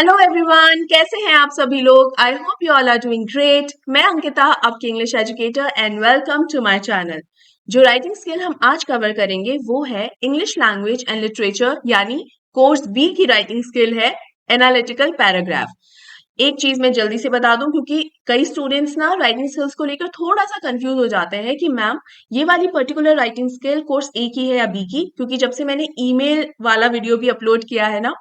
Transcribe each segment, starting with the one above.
Hello everyone, कैसे हैं आप सभी लोग। I hope you all are doing great. मैं अंकिता, आपकी English educator, and welcome to my channel. जो राइटिंग स्किल हम आज कवर करेंगे वो है इंग्लिश लैंग्वेज एंड लिटरेचर, यानी कोर्स बी की राइटिंग स्किल है एनालिटिकल पैराग्राफ। एक चीज मैं जल्दी से बता दूं, क्योंकि कई स्टूडेंट्स ना राइटिंग स्किल्स को लेकर थोड़ा सा कंफ्यूज हो जाते हैं कि मैम ये वाली पर्टिकुलर राइटिंग स्किल कोर्स ए की है या बी की। क्योंकि जब से मैंने ईमेल वाला वीडियो भी अपलोड किया है ना,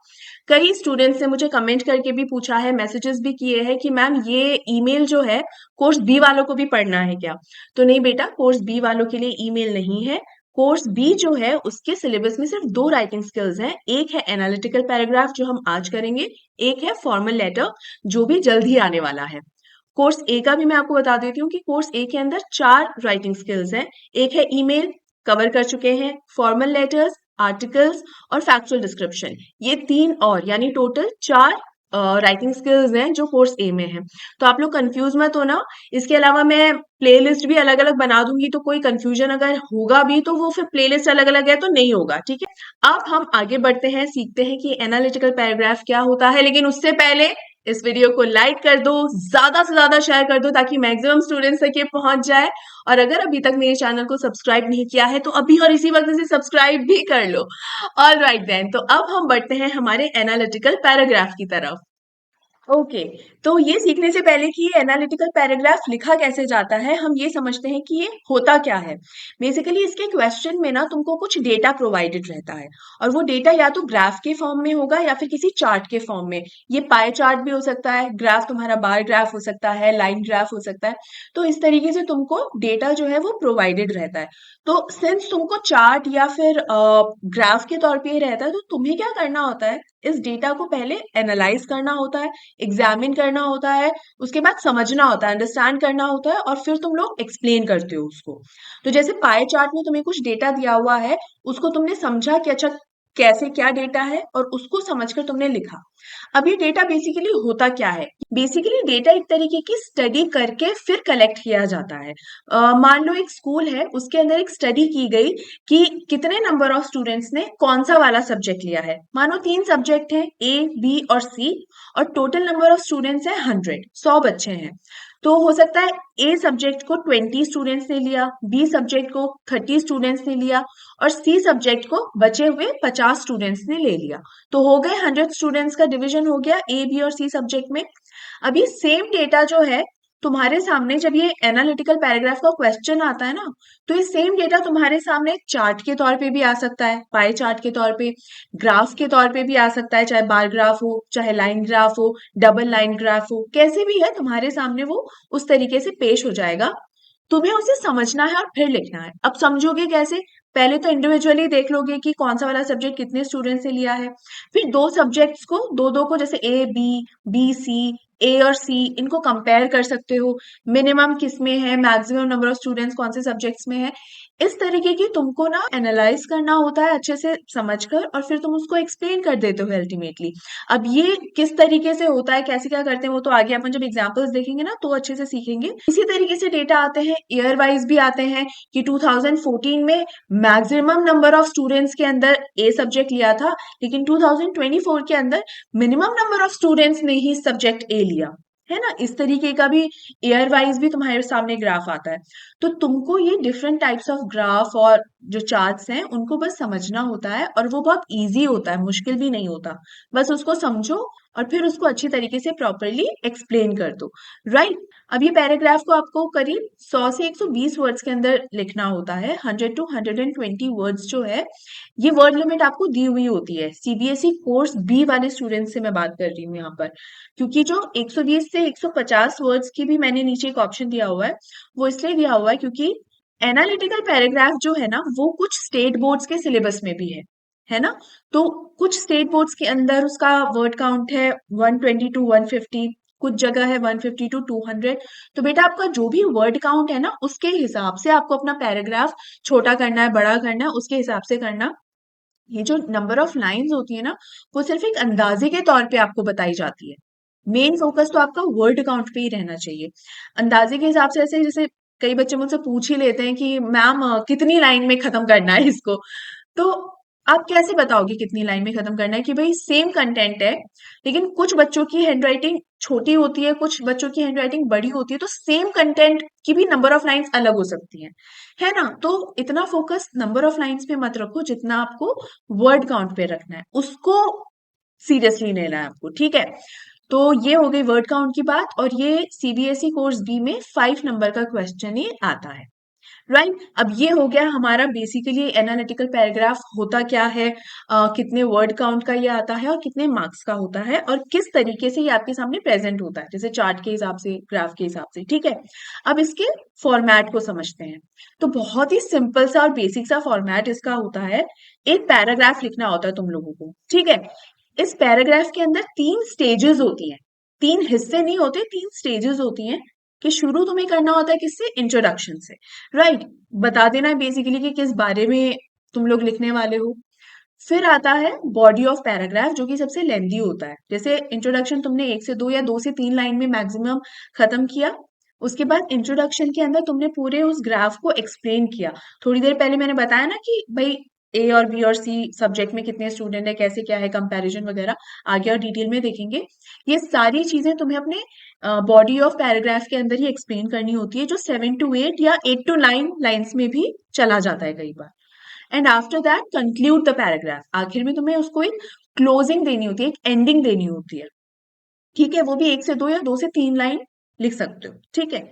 कई स्टूडेंट्स ने मुझे कमेंट करके भी पूछा है, मैसेजेस भी किए हैं कि मैम ये ईमेल जो है कोर्स बी वालों को भी पढ़ना है क्या। तो नहीं बेटा, कोर्स बी वालों के लिए ईमेल नहीं है। कोर्स बी जो है उसके सिलेबस में सिर्फ दो राइटिंग स्किल्स हैं। एक है एनालिटिकल पैराग्राफ जो हम आज करेंगे, एक है फॉर्मल लेटर जो भी जल्द ही आने वाला है। कोर्स ए का भी मैं आपको बता देती हूँ कि कोर्स ए के अंदर चार राइटिंग स्किल्स हैं। एक है ईमेल, कवर कर चुके हैं, फॉर्मल लेटर्स, आर्टिकल्स और फैक्चुअल डिस्क्रिप्शन। ये तीन और यानी टोटल चार राइटिंग स्किल्स हैं जो कोर्स ए में है। तो आप लोग कंफ्यूज मत होना। इसके अलावा मैं प्लेलिस्ट भी अलग अलग बना दूंगी, तो कोई कंफ्यूजन अगर होगा भी तो वो फिर प्लेलिस्ट अलग अलग है तो नहीं होगा, ठीक है। अब हम आगे बढ़ते हैं, सीखते हैं कि एनालिटिकल पैराग्राफ क्या होता है। लेकिन उससे पहले इस वीडियो को लाइक कर दो, ज्यादा से ज्यादा शेयर कर दो ताकि मैक्सिमम स्टूडेंट्स तक ये पहुंच जाए। और अगर अभी तक मेरे चैनल को सब्सक्राइब नहीं किया है तो अभी और इसी वक्त से सब्सक्राइब भी कर लो। ऑल राइट देन, तो अब हम बढ़ते हैं हमारे एनालिटिकल पैराग्राफ की तरफ। ओके, तो ये सीखने से पहले कि ये एनालिटिकल पैराग्राफ लिखा कैसे जाता है, हम ये समझते हैं कि ये होता क्या है। बेसिकली इसके क्वेश्चन में ना तुमको कुछ डेटा प्रोवाइडेड रहता है, और वो डेटा या तो ग्राफ के फॉर्म में होगा या फिर किसी चार्ट के फॉर्म में। ये पाई चार्ट भी हो सकता है, ग्राफ तुम्हारा बार ग्राफ हो सकता है, लाइन ग्राफ हो सकता है। तो इस तरीके से तुमको डेटा जो है वो प्रोवाइडेड रहता है। तो सिंस तुमको चार्ट या फिर ग्राफ के तौर पे ये रहता है, तो तुम्हें क्या करना होता है, इस डेटा को पहले एनालाइज करना होता है, एग्जामिन करना होता है, उसके बाद समझना होता है, अंडरस्टैंड करना होता है, और फिर तुम लोग एक्सप्लेन करते हो उसको। तो जैसे पाई चार्ट में तुम्हें कुछ डेटा दिया हुआ है, उसको तुमने समझा कि अच्छा कैसे क्या डेटा है, और उसको समझकर तुमने लिखा। अब ये डेटा बेसिकली होता क्या है। बेसिकली डेटा एक तरीके की स्टडी करके फिर कलेक्ट किया जाता है। मान लो एक स्कूल है, उसके अंदर एक स्टडी की गई कि कितने नंबर ऑफ स्टूडेंट्स ने कौन सा वाला सब्जेक्ट लिया है। मानो तीन सब्जेक्ट हैं, ए बी और सी, और टोटल नंबर ऑफ स्टूडेंट्स है 100, 100 बच्चे हैं। तो हो सकता है ए सब्जेक्ट को 20 स्टूडेंट्स ने लिया, बी सब्जेक्ट को 30 स्टूडेंट्स ने लिया, और सी सब्जेक्ट को बचे हुए 50 स्टूडेंट्स ने ले लिया। तो हो गए 100 स्टूडेंट्स का डिवीजन हो गया ए बी और सी सब्जेक्ट में। अभी सेम डेटा जो है तुम्हारे सामने, जब ये एनालिटिकल पैराग्राफ का क्वेश्चन आता है ना, तो ये सेम डेटा तुम्हारे सामने चार्ट के तौर पे भी आ सकता है, पाई चार्ट के तौर पे, ग्राफ के तौर पे भी आ सकता है, चाहे बार ग्राफ हो, चाहे लाइन ग्राफ हो, डबल लाइन ग्राफ हो, कैसे भी है तुम्हारे सामने वो उस तरीके से पेश हो जाएगा। तुम्हें उसे समझना है और फिर लिखना है। अब समझोगे कैसे, पहले तो इंडिविजुअली देख लोगे कि कौन सा वाला सब्जेक्ट कितने स्टूडेंट्स ने लिया है। फिर दो सब्जेक्ट्स को, दो दो को, जैसे ए बी, बी सी, ए और सी, इनको कंपेयर कर सकते हो। मिनिमम किस में है, मैक्सिमम नंबर ऑफ स्टूडेंट्स कौन से सब्जेक्ट्स में है। इस तरीके की तुमको ना एनालाइज करना होता है अच्छे से समझकर, और फिर तुम उसको एक्सप्लेन कर देते हो अल्टीमेटली। अब ये किस तरीके से होता है, कैसे क्या करते हैं, वो तो आगे अपन जब एग्जांपल्स देखेंगे ना तो अच्छे से सीखेंगे। इसी तरीके से डेटा आते हैं, ईयर वाइज भी आते हैं कि 2014 में मैक्सिमम नंबर ऑफ स्टूडेंट्स के अंदर ए सब्जेक्ट लिया था, लेकिन 2024 के अंदर मिनिमम नंबर ऑफ स्टूडेंट्स ने ही सब्जेक्ट ए लिया, है ना। इस तरीके का भी ईयर वाइज भी तुम्हारे सामने ग्राफ आता है। तो तुमको ये डिफरेंट टाइप्स ऑफ ग्राफ और जो चार्ट्स हैं उनको बस समझना होता है, और वो बहुत इजी होता है, मुश्किल भी नहीं होता। बस उसको समझो और फिर उसको अच्छी तरीके से प्रॉपरली एक्सप्लेन कर दो। राइट। अब ये पैराग्राफ को आपको करीब 100 से 120 वर्ड्स के अंदर लिखना होता है। 100 टू 120 वर्ड्स जो है, ये वर्ड लिमिट आपको दी हुई होती है। सीबीएसई कोर्स बी वाले स्टूडेंट्स से मैं बात कर रही हूँ यहाँ पर, क्योंकि जो 120 से 150 वर्ड्स की भी मैंने नीचे एक ऑप्शन दिया हुआ है, वो इसलिए दिया हुआ है क्योंकि एनालिटिकल पैराग्राफ जो है ना वो कुछ स्टेट बोर्ड्स के सिलेबस में भी है ना। तो कुछ स्टेट बोर्ड्स के अंदर उसका वर्ड काउंट है 120 टू 150, कुछ जगह है 150 टू 200। तो बेटा आपका जो भी वर्ड काउंट है ना, उसके हिसाब से आपको अपना पैराग्राफ छोटा करना है, बड़ा करना है, उसके हिसाब से करना। ये जो नंबर ऑफ लाइंस होती है ना, वो सिर्फ एक अंदाजे के तौर पे आपको बताई जाती है। मेन फोकस तो आपका वर्ड काउंट पे ही रहना चाहिए। अंदाजे के हिसाब से, ऐसे जैसे कई बच्चे मुझसे पूछ ही लेते हैं कि मैम कितनी लाइन में खत्म करना है इसको। तो आप कैसे बताओगे कितनी लाइन में खत्म करना है कि भाई सेम कंटेंट है, लेकिन कुछ बच्चों की हैंडराइटिंग छोटी होती है, कुछ बच्चों की हैंडराइटिंग बड़ी होती है, तो सेम कंटेंट की भी नंबर ऑफ लाइंस अलग हो सकती है ना? तो इतना फोकस नंबर ऑफ लाइंस पे मत रखो जितना आपको वर्ड काउंट पे रखना है, उसको सीरियसली लेना है आपको, ठीक है? तो ये हो गई वर्ड काउंट की बात, और ये सीबीएसई कोर्स बी में 5 नंबर का क्वेश्चन ही आता है, राइट? अब ये हो गया हमारा बेसिकली एनालिटिकल पैराग्राफ होता क्या है, कितने वर्ड काउंट का ये आता है और कितने मार्क्स का होता है, और किस तरीके से ये आपके सामने प्रेजेंट होता है, जैसे चार्ट के हिसाब से, ग्राफ के हिसाब से, ठीक है? अब इसके फॉर्मेट को समझते हैं। तो बहुत ही सिंपल सा और बेसिक सा फॉर्मेट इसका होता है। एक पैराग्राफ लिखना होता है तुम लोगों को, ठीक है? इस पैराग्राफ के अंदर 3 स्टेजेस होती हैं, 3 हिस्से नहीं होते, 3 स्टेजेस होती हैं। कि शुरू तुम्हें करना होता है किससे? इंट्रोडक्शन से, राइट? बता देना है बेसिकली कि किस बारे में तुम लोग लिखने वाले हो। फिर आता है बॉडी ऑफ पैराग्राफ, जो कि सबसे लेंदी होता है। जैसे इंट्रोडक्शन तुमने 1 से 2 या 2 से 3 लाइन में मैक्सिमम खत्म किया, उसके बाद इंट्रोडक्शन के अंदर तुमने पूरे उस ग्राफ को एक्सप्लेन किया। थोड़ी देर पहले मैंने बताया ना कि भाई ए और बी और सी सब्जेक्ट में कितने स्टूडेंट है, कैसे क्या है, कंपैरिजन वगैरह आगे और डिटेल में देखेंगे। ये सारी चीजें तुम्हें अपने बॉडी ऑफ पैराग्राफ के अंदर ही एक्सप्लेन करनी होती है, जो 7 to 8 या 8 to 9 लाइन्स में भी चला जाता है कई बार। And after that conclude the paragraph, आखिर में तुम्हें उसको एक क्लोजिंग देनी होती है, एक एंडिंग देनी होती है, ठीक है? वो भी 1 से 2 या 2 से 3 लाइन लिख सकते हो, ठीक है?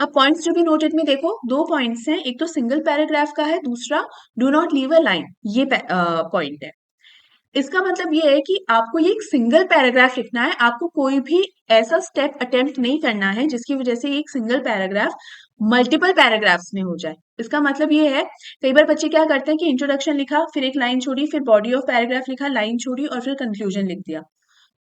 अब पॉइंट्स जो भी नोटेड में देखो, 2 पॉइंट्स हैं, एक तो सिंगल पैराग्राफ का है, दूसरा do not leave a line, ये पॉइंट है। इसका मतलब ये है कि आपको ये एक सिंगल पैराग्राफ लिखना है, आपको कोई भी ऐसा स्टेप अटेम्प्ट नहीं करना है जिसकी वजह से एक सिंगल पैराग्राफ मल्टीपल पैराग्राफ्स में हो जाए। इसका मतलब ये है, कई बार बच्चे क्या करते हैं कि इंट्रोडक्शन लिखा, फिर एक लाइन छोड़ी, फिर बॉडी ऑफ पैराग्राफ लिखा, लाइन छोड़ी और फिर कंक्लूजन लिख दिया।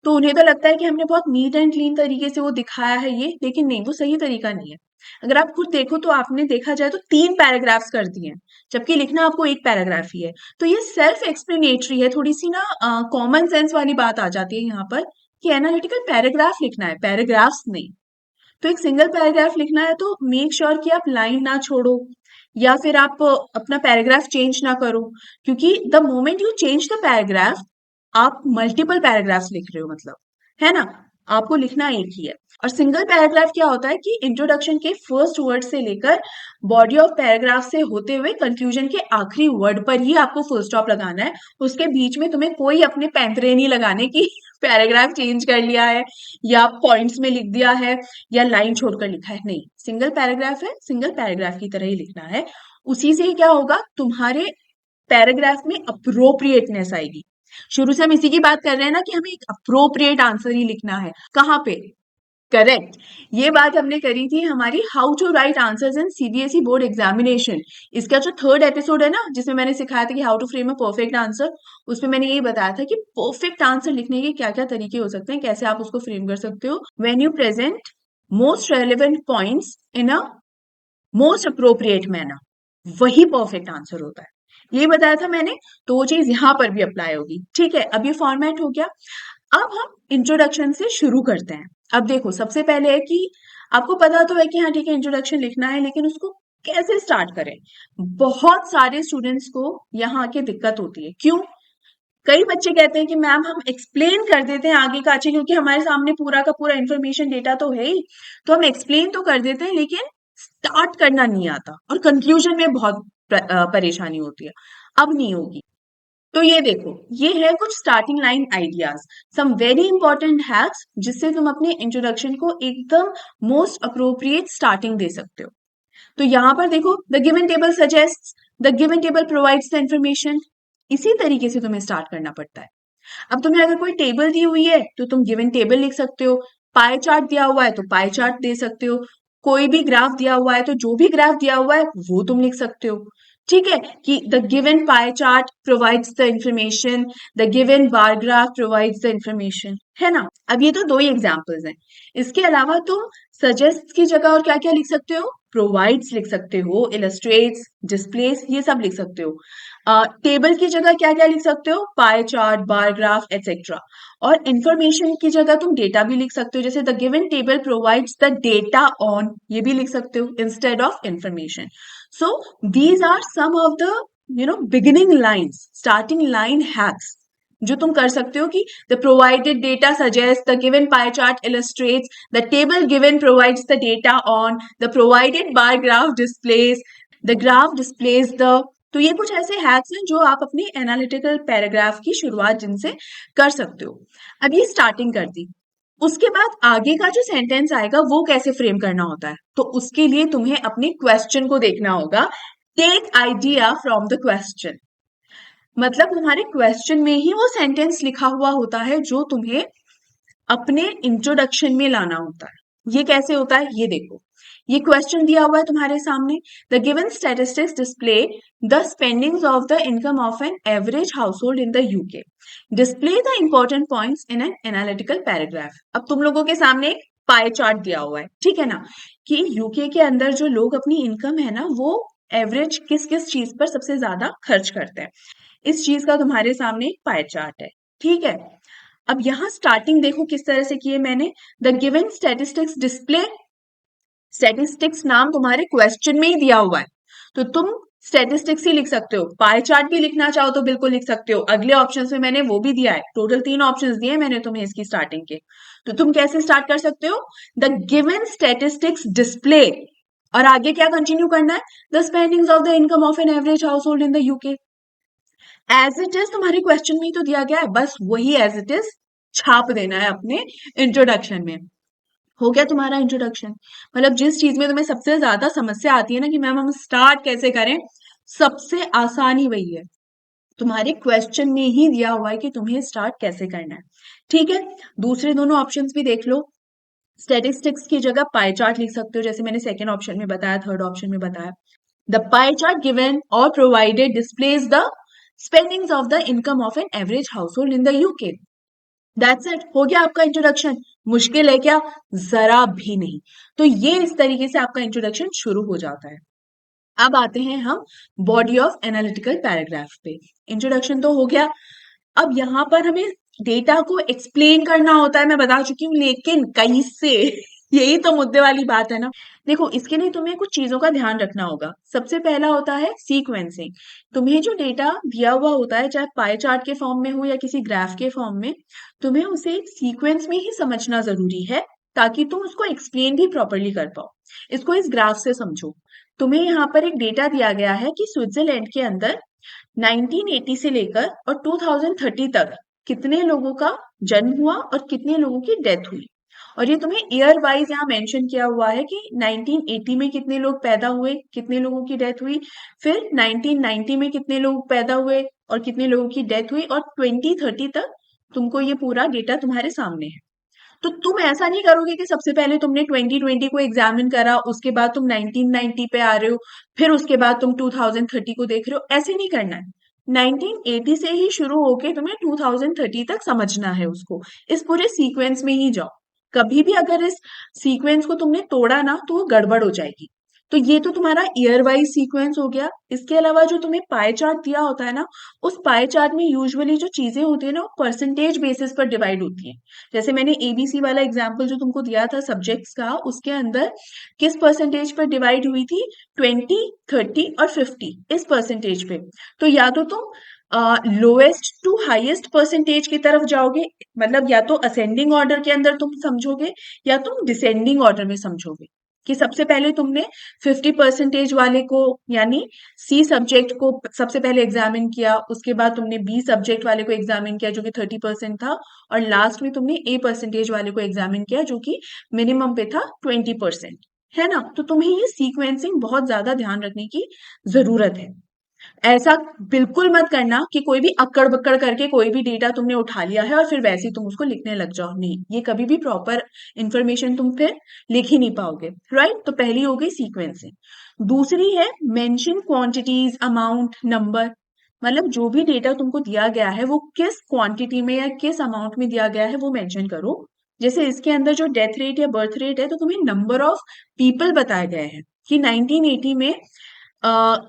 तो उन्हें तो लगता है कि हमने बहुत नीट एंड क्लीन तरीके से वो दिखाया है ये, लेकिन नहीं, वो सही तरीका नहीं है। अगर आप खुद देखो तो आपने देखा जाए तो 3 पैराग्राफ्स कर दिए हैं, जबकि लिखना आपको एक पैराग्राफ ही है। तो ये सेल्फ एक्सप्लेनेटरी है, थोड़ी सी ना कॉमन सेंस वाली बात आ जाती है यहाँ पर, कि एनालिटिकल पैराग्राफ लिखना है, पैराग्राफ्स नहीं। तो एक सिंगल पैराग्राफ लिखना है तो मेक श्योर कि आप लाइन ना छोड़ो, या फिर आप अपना पैराग्राफ चेंज ना करो, क्योंकि the moment you change the paragraph, आप मल्टीपल पैराग्राफ्स लिख रहे हो, मतलब, है ना? आपको लिखना एक ही है। और सिंगल पैराग्राफ क्या होता है कि इंट्रोडक्शन के फर्स्ट वर्ड से लेकर बॉडी ऑफ पैराग्राफ से होते हुए कंक्लूजन के आखिरी वर्ड पर ही आपको फुल स्टॉप लगाना है। उसके बीच में तुम्हें कोई अपने पैंतरे नहीं लगाने की पैराग्राफ चेंज कर लिया है या पॉइंट्स में लिख दिया है या लाइन छोड़कर लिखा है, नहीं। सिंगल पैराग्राफ है, सिंगल पैराग्राफ की तरह ही लिखना है। उसी से क्या होगा, तुम्हारे पैराग्राफ में अप्रोप्रिएटनेस आएगी। शुरू से हम इसी की बात कर रहे हैं ना कि हमें एक अप्रोप्रिएट आंसर ही लिखना है। कहाँ पे? करेक्ट। ये बात हमने करी थी हमारी how to write answers in CBSE board examination. इसका जो 3rd एपिसोड है ना, जिसमें मैंने सिखाया था कि how to frame a perfect answer, उसमें मैंने यही बताया था कि परफेक्ट आंसर लिखने के क्या क्या तरीके हो सकते हैं, कैसे आप उसको फ्रेम कर सकते हो। When you present most relevant points in a most appropriate manner, वही परफेक्ट आंसर होता है। ये बताया था मैंने, तो वो चीज यहाँ पर भी अप्लाई होगी, ठीक है? अब ये फॉर्मेट हो गया। अब हम इंट्रोडक्शन से शुरू करते हैं। अब देखो, सबसे पहले है कि आपको पता तो है कि हाँ ठीक है, इंट्रोडक्शन लिखना है, लेकिन उसको कैसे स्टार्ट करें? बहुत सारे स्टूडेंट्स को यहाँ आके दिक्कत होती है। क्यों? कई बच्चे कहते हैं कि मैम हम एक्सप्लेन कर देते हैं आगे का अच्छे, क्योंकि हमारे सामने पूरा का पूरा इंफॉर्मेशन डेटा तो है ही, तो हम एक्सप्लेन तो कर देते हैं, लेकिन स्टार्ट करना नहीं आता और कंक्लूजन में बहुत परेशानी होती है। अब नहीं होगी। तो ये देखो, ये है कुछ starting line ideas, some very important hacks, जिससे तुम अपने इंट्रोडक्शन को एकदम मोस्ट अप्रोप्रिएट स्टार्टिंग दे सकते हो। तो यहाँ पर देखो, the given table suggest, the given table provides the information, इसी तरीके से तुम्हें स्टार्ट करना पड़ता है। अब तुम्हें अगर कोई टेबल दी हुई है तो तुम गिवन टेबल लिख सकते हो, पाई चार्ट दिया हुआ है तो पाई चार्ट दे सकते हो, कोई भी ग्राफ दिया हुआ है तो जो भी ग्राफ दिया हुआ है वो तुम लिख सकते हो, ठीक है? कि the given pie chart provides the information, the given bar graph provides the information, है ना? अब ये तो 2 ही एग्जांपल्स हैं। इसके अलावा तुम सजेस्ट की जगह और क्या-क्या लिख सकते हो? प्रोवाइड्स लिख सकते हो, इलस्ट्रेट्स, डिस्प्लेस, ये सब लिख सकते हो। टेबल की जगह क्या क्या लिख सकते हो? Pie chart, bar graph, etcetera. और इंफॉर्मेशन की जगह तुम डेटा भी लिख सकते हो, जैसे the given table provides the data on, ये भी लिख सकते हो instead of information. So these are some of the beginning lines, starting line hacks जो तुम कर सकते हो कि the provided data suggest, the given pie chart illustrates, the table given provides the data on, the provided bar graph displace, the graph displace the. तो ये कुछ ऐसे हैक्स हैं जो आप अपनी एनालिटिकल पैराग्राफ की शुरुआत जिनसे कर सकते हो। अब ये स्टार्टिंग कर दी, उसके बाद आगे का जो सेंटेंस आएगा वो कैसे फ्रेम करना होता है, तो उसके लिए तुम्हें अपने क्वेश्चन को देखना होगा। Take idea from the question, मतलब तुम्हारे क्वेश्चन में ही वो सेंटेंस लिखा हुआ होता है जो तुम्हें अपने इंट्रोडक्शन में लाना होता है। ये कैसे होता है ये देखो, ये क्वेश्चन दिया हुआ है तुम्हारे सामने। The given statistics display the spendings of the income of an average household in the UK, display the important points in an analytical paragraph. अब तुम लोगों के सामने एक पाई चार्ट दिया हुआ है, ठीक है ना, कि यूके के अंदर जो लोग अपनी इनकम है ना वो एवरेज किस किस चीज पर सबसे ज्यादा खर्च करते हैं, इस चीज का तुम्हारे सामने एक पाई चार्ट है, ठीक है। अब यहाँ स्टार्टिंग देखो किस तरह से की है मैंने, the given statistics display, statistics नाम तुम्हारे क्वेश्चन में ही दिया हुआ है, तो तुम स्टैटिस्टिक्स ही लिख सकते हो, पाई चार्ट भी लिखना चाहो तो बिल्कुल लिख सकते हो। अगले ऑप्शंस में मैंने वो भी दिया है, टोटल 3 ऑप्शंस दिए मैंने तुम्हें इसकी स्टार्टिंग के, तो तुम कैसे स्टार्ट कर सकते हो, द गिवन स्टैटिस्टिक्स डिस्प्ले, और आगे क्या कंटिन्यू करना है, the spendings of the income of an average household in the UK. As it is तुम्हारे क्वेश्चन में ही तो दिया गया है, बस वही एज इट इज छाप देना है अपने इंट्रोडक्शन में। हो गया तुम्हारा इंट्रोडक्शन। मतलब जिस चीज में तुम्हें सबसे ज्यादा समस्या आती है ना कि मैम हम स्टार्ट कैसे करें, सबसे आसानी वही है, तुम्हारे क्वेश्चन में ही दिया हुआ है कि तुम्हें स्टार्ट कैसे करना है, ठीक है। दूसरे दोनों ऑप्शंस भी देख लो, स्टैटिस्टिक्स की जगह पाई चार्ट लिख सकते हो, जैसे मैंने सेकंड ऑप्शन में बताया, थर्ड ऑप्शन में बताया। द पाई चार्ट गिवन और provided displays the spendings of the income of an average household in the UK. That's it, हो गया आपका इंट्रोडक्शन। मुश्किल है क्या, जरा भी नहीं। तो ये इस तरीके से आपका इंट्रोडक्शन शुरू हो जाता है। अब आते हैं हम बॉडी ऑफ एनालिटिकल पैराग्राफ पे। इंट्रोडक्शन तो हो गया, अब यहाँ पर हमें डेटा को एक्सप्लेन करना होता है, मैं बता चुकी हूँ, लेकिन कैसे यही तो मुद्दे वाली बात है ना। देखो इसके लिए तुम्हें कुछ चीजों का ध्यान रखना होगा। सबसे पहला होता है सीक्वेंसिंग। तुम्हें जो डेटा दिया हुआ होता है, चाहे पाई चार्ट के फॉर्म में हो या किसी ग्राफ के फॉर्म में, तुम्हें उसे एक सीक्वेंस में ही समझना जरूरी है, ताकि तुम उसको एक्सप्लेन भी प्रॉपरली कर पाओ। इसको इस ग्राफ से समझो। तुम्हें यहाँ पर एक डेटा दिया गया है कि स्विट्जरलैंड के अंदर 1980 से लेकर और 2030 तक कितने लोगों का जन्म हुआ और कितने लोगों की डेथ हुई, और ये तुम्हें ईयर वाइज यहाँ मेंशन किया हुआ है कि 1980 में कितने लोग पैदा हुए, कितने लोगों की डेथ हुई, फिर 1990 में कितने लोग पैदा हुए और कितने लोगों की डेथ हुई, और 2030 तक तुमको ये पूरा डेटा तुम्हारे सामने है। तो तुम ऐसा नहीं करोगे कि सबसे पहले तुमने 2020 को एग्जामिन करा, उसके बाद तुम 1990 पे आ रहे हो, फिर उसके बाद तुम 2030 को देख रहे हो, ऐसे नहीं करना है। 1980 से ही शुरू होके तुम्हें 2030 तक समझना है उसको, इस पूरे सीक्वेंस में ही जाओ। कभी भी अगर इस सीक्वेंस को तुमने तोड़ा ना तो वो गड़बड़ हो जाएगी। तो ये तो तुम्हारा ईयर वाइज सीक्वेंस हो गया। इसके अलावा जो तुम्हें पाई चार्ट दिया होता है ना, उस पाई चार्ट में यूजुअली जो चीजें होती है ना वो परसेंटेज बेसिस पर डिवाइड होती है। जैसे मैंने एबीसी वाला एग्जाम्पल जो तुमको दिया था सब्जेक्ट्स का, उसके अंदर किस परसेंटेज पर डिवाइड हुई थी, 20, 30 और 50, इस परसेंटेज पे। तो या तो तुम लोएस्ट टू हाईएस्ट परसेंटेज की तरफ जाओगे, मतलब या तो असेंडिंग ऑर्डर के अंदर तुम समझोगे, या तुम डिसेंडिंग ऑर्डर में समझोगे, कि सबसे पहले तुमने 50% वाले को यानी सी सब्जेक्ट को सबसे पहले एग्जामिन किया, उसके बाद तुमने बी सब्जेक्ट वाले को एग्जामिन किया जो कि 30% था, और लास्ट में तुमने ए परसेंटेज वाले को एग्जामिन किया जो कि मिनिमम पे था 20%, है ना। तो तुम्हें ये सीक्वेंसिंग बहुत ज्यादा ध्यान रखने की जरूरत है। ऐसा बिल्कुल मत करना कि कोई भी अक्कड़ बक्कड़ करके कोई भी डेटा तुमने उठा लिया है और फिर वैसे ही तुम उसको लिखने लग जाओ, नहीं, ये कभी भी प्रॉपर इंफॉर्मेशन तुम फिर लिख ही नहीं पाओगे, राइट। तो पहली हो गई सीक्वेंसिंग। दूसरी है मेंशन क्वांटिटीज, अमाउंट, नंबर, मतलब जो भी डेटा तुमको दिया गया है वो किस क्वांटिटी में या किस अमाउंट में दिया गया है वो मेंशन करो। जैसे इसके अंदर जो डेथ रेट या बर्थ रेट है, तो तुम्हें नंबर ऑफ पीपल बताए गए हैं कि 1980 में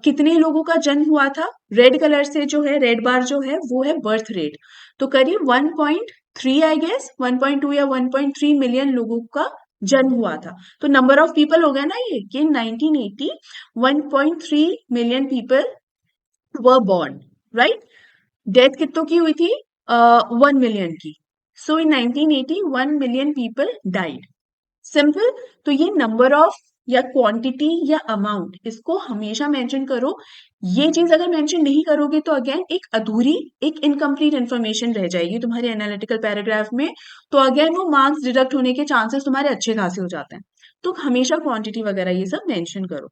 कितने लोगों का जन्म हुआ था। रेड कलर से जो है, रेड बार जो है वो है बर्थ रेट, तो करीब 1.3 आई गेस 1.2 या 1.3 मिलियन लोगों का जन्म हुआ था। तो नंबर ऑफ पीपल हो गया ना ये, कि 1980 1.3 million people were born, right? Death कितनों की हुई थी? 1 मिलियन की। सो इन 1980 1 मिलियन पीपल डाइड। सिंपल। तो ये नंबर ऑफ या क्वांटिटी या अमाउंट, इसको हमेशा मेंशन करो। ये चीज अगर मेंशन नहीं करोगे तो अगेन एक अधूरी, एक इनकम्प्लीट इंफॉर्मेशन रह जाएगी तुम्हारे एनालिटिकल पैराग्राफ में। तो अगेन वो मार्क्स डिडक्ट होने के चांसेस तुम्हारे अच्छे खासे हो जाते हैं। तो हमेशा क्वांटिटी वगैरह ये सब मेंशन करो।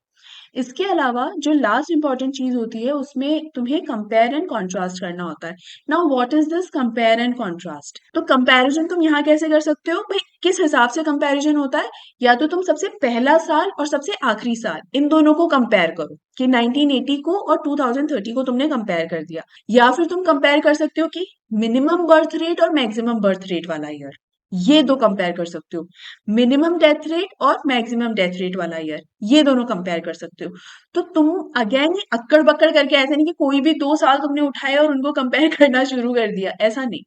इसके अलावा जो लास्ट इंपॉर्टेंट चीज होती है उसमें तुम्हें कंपेयर एंड कॉन्ट्रास्ट करना होता है। Now what is this compare and contrast? तो कंपैरिजन तुम यहाँ कैसे कर सकते हो भाई? किस हिसाब से कंपैरिजन होता है? या तो तुम सबसे पहला साल और सबसे आखिरी साल इन दोनों को कंपेयर करो कि 1980 को और 2030 को तुमने कंपेयर कर दिया। या फिर तुम कंपेयर कर सकते हो कि मिनिमम बर्थ रेट और मैक्सिमम बर्थ रेट वाला ईयर, ये दो कंपेयर कर सकते हो। मिनिमम डेथ रेट और मैक्सिमम डेथ रेट वाला ईयर, ये दोनों कंपेयर कर सकते हो। तो तुम अगेन ये अक्कड़ बक्कड़ करके ऐसा नहीं कि कोई भी 2 साल तुमने उठाए और उनको कंपेयर करना शुरू कर दिया, ऐसा नहीं।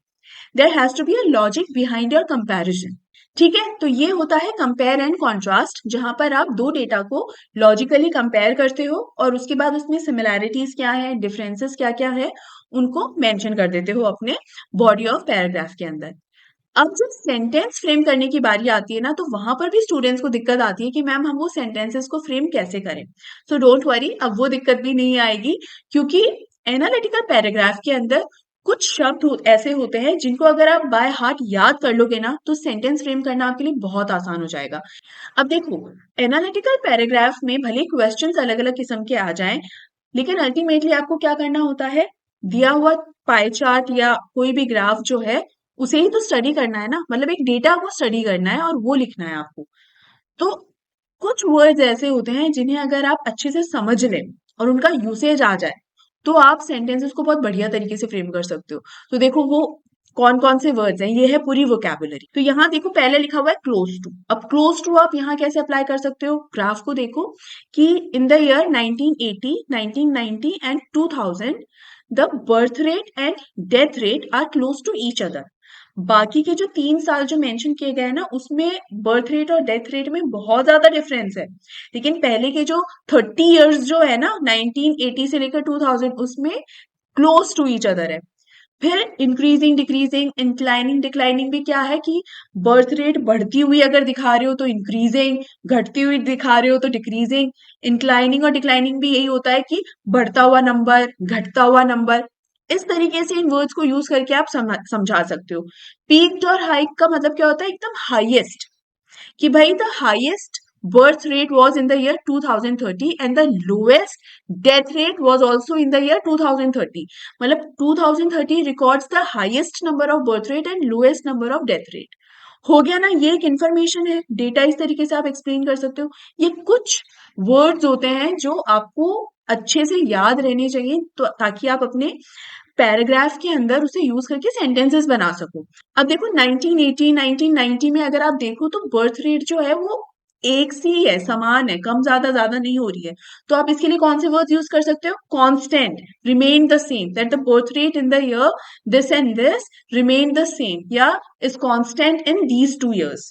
There has to be a logic behind your comparison. ठीक है, तो ये होता है कंपेयर एंड कॉन्ट्रास्ट, जहां पर आप दो डेटा को लॉजिकली कंपेयर करते हो और उसके बाद उसमें सिमिलैरिटीज क्या है, डिफरेंसेस क्या क्या है, उनको मेंशन कर देते हो अपने बॉडी ऑफ पैराग्राफ के अंदर। अब जब सेंटेंस फ्रेम करने की बारी आती है ना, तो वहां पर भी स्टूडेंट्स को दिक्कत आती है कि मैम हम वो सेंटेंसेस को फ्रेम कैसे करें। सो डोंट वरी, अब वो दिक्कत भी नहीं आएगी, क्योंकि एनालिटिकल पैराग्राफ के अंदर कुछ शब्द ऐसे होते हैं जिनको अगर आप बाय हार्ट याद कर लोगे ना, तो सेंटेंस फ्रेम करना आपके लिए बहुत आसान हो जाएगा। अब देखो, एनालिटिकल पैराग्राफ में भले क्वेश्चंस अलग अलग किस्म के आ जाएं, लेकिन अल्टीमेटली आपको क्या करना होता है? दिया हुआ पाई चार्ट या कोई भी ग्राफ जो है, उसे ही तो स्टडी करना है ना, मतलब एक डेटा को स्टडी करना है और वो लिखना है आपको। तो कुछ वर्ड्स ऐसे होते हैं जिन्हें अगर आप अच्छे से समझ लें और उनका यूसेज आ जाए, तो आप सेंटेंसेस को बहुत बढ़िया तरीके से फ्रेम कर सकते हो। तो देखो वो कौन कौन से वर्ड्स हैं, ये है पूरी वोकैबुलरी। तो यहाँ देखो पहले लिखा हुआ है क्लोज टू। अब क्लोज टू आप यहाँ कैसे अप्लाई कर सकते हो? ग्राफ को देखो कि in the year 1980, 1990 and 2000 the birth rate and death rate are close to each other. बाकी के जो 3 साल जो मेंशन किए गए हैं ना, उसमें बर्थ रेट और डेथ रेट में बहुत ज्यादा डिफरेंस है। लेकिन पहले के जो 30 इयर्स जो है ना, 1980 से लेकर 2000, उसमें क्लोज टू ईच अदर है। फिर इंक्रीजिंग डिक्रीजिंग इंक्लाइनिंग डिक्लाइनिंग भी क्या है कि बर्थ रेट बढ़ती हुई अगर दिखा रहे हो तो इंक्रीजिंग, घटती हुई दिखा रहे हो तो डिक्रीजिंग। इंक्लाइनिंग और डिक्लाइनिंग भी यही होता है कि बढ़ता हुआ नंबर, घटता हुआ नंबर। इस तरीके से इन वर्ड्स को यूज करके आप समझा सकते हो। पीक्ड और हाइक का मतलब क्या होता है? एकदम हाईएस्ट, कि भाई the highest birth rate was in the year 2030 and the lowest death rate was also in the year 2030। मतलब 2030 records the highest number of birth rate and lowest number of death rate। हो गया ना, ये एक information है, data इस तरीके से आप एक्सप्लेन कर सकते हो। ये कुछ वर्ड्स होते हैं जो आपको अच्छे से याद रहने चाहिए, तो ताकि आप अपने पैराग्राफ के अंदर उसे यूज करके सेंटेंसेस बना सको। अब देखो 1980 1990 में अगर आप देखो तो बर्थ रेट जो है वो एक सी ही है, समान है, कम ज्यादा नहीं हो रही है। तो आप इसके लिए कौन से वर्ड्स यूज कर सकते हो? Constant, remain the same, that the birth rate in the year this and this remain the same, या is constant in these 2 years।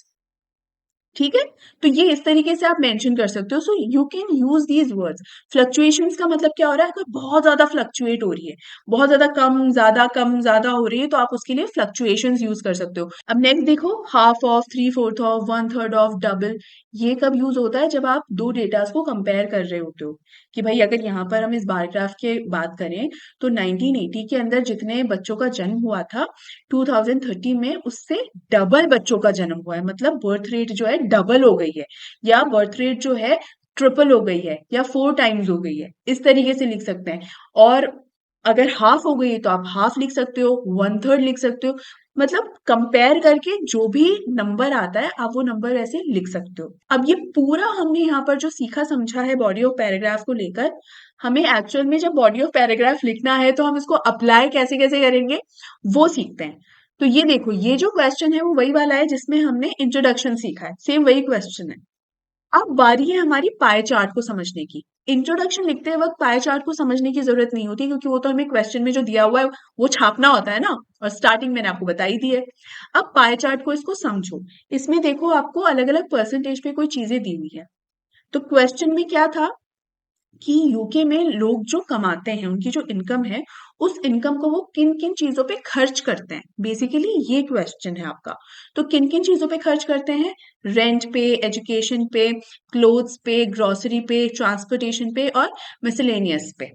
ठीक है, तो ये इस तरीके से आप मेंशन कर सकते हो। So you can use these words. Fluctuations का मतलब क्या हो रहा है? अगर बहुत ज्यादा फ्लक्चुएट हो रही है, बहुत ज्यादा कम ज्यादा हो रही है, तो आप उसके लिए फ्लक्चुएशंस यूज कर सकते हो। अब नेक्स्ट देखो, half of, 3/4 of, 1/3 of, double. ये कब यूज होता है? जब आप दो डेटास को कंपेयर कर रहे होते हो, कि भाई अगर यहाँ पर हम इस बार ग्राफ की बात करें, तो 1980 के अंदर जितने बच्चों का जन्म हुआ था, 2030 में उससे डबल बच्चों का जन्म हुआ है। मतलब बर्थ रेट जो है डबल हो गई है, या बर्थ रेट जो है ट्रिपल हो गई है, या 4 टाइम्स हो गई है। इस तरीके से लिख सकते हैं। और अगर हाफ हो गई है तो आप हाफ लिख सकते हो, 1/3 लिख सकते हो। मतलब कंपेयर करके जो भी नंबर आता है आप वो नंबर ऐसे लिख सकते हो। अब ये पूरा हमने यहाँ पर जो सीखा समझा है बॉडी ऑफ पैराग्राफ को लेकर, हमें एक्चुअल में जब बॉडी ऑफ पैराग्राफ लिखना है तो हम इसको अप्लाई कैसे कैसे करेंगे, वो सीखते हैं। तो ये देखो, ये जो क्वेश्चन है वो वही वाला है जिसमें हमने इंट्रोडक्शन सीखा है, सेम वही क्वेश्चन है। अब बारी है हमारी पाई चार्ट को समझने की। इंट्रोडक्शन लिखते वक्त पाई चार्ट को समझने की जरूरत नहीं होती, क्योंकि वो तो हमें क्वेश्चन में जो दिया हुआ है वो छापना होता है ना, और स्टार्टिंग मैंने आपको बताई दी है। अब पाई चार्ट को इसको समझो। इसमें देखो आपको अलग अलग परसेंटेज पे कोई चीजें दी हुई है। तो क्वेश्चन में क्या था? कि यूके में लोग जो कमाते हैं, उनकी जो इनकम है, उस इनकम को वो किन-किन चीज़ों पे खर्च करते हैं? बेसिकली ये क्वेश्चन है आपका। तो किन-किन चीज़ों पे खर्च करते हैं? रेंट पे, एजुकेशन पे, क्लोथ्स पे, ग्रोसरी पे, ट्रांसपोर्टेशन पे और मिसलेनियस पे।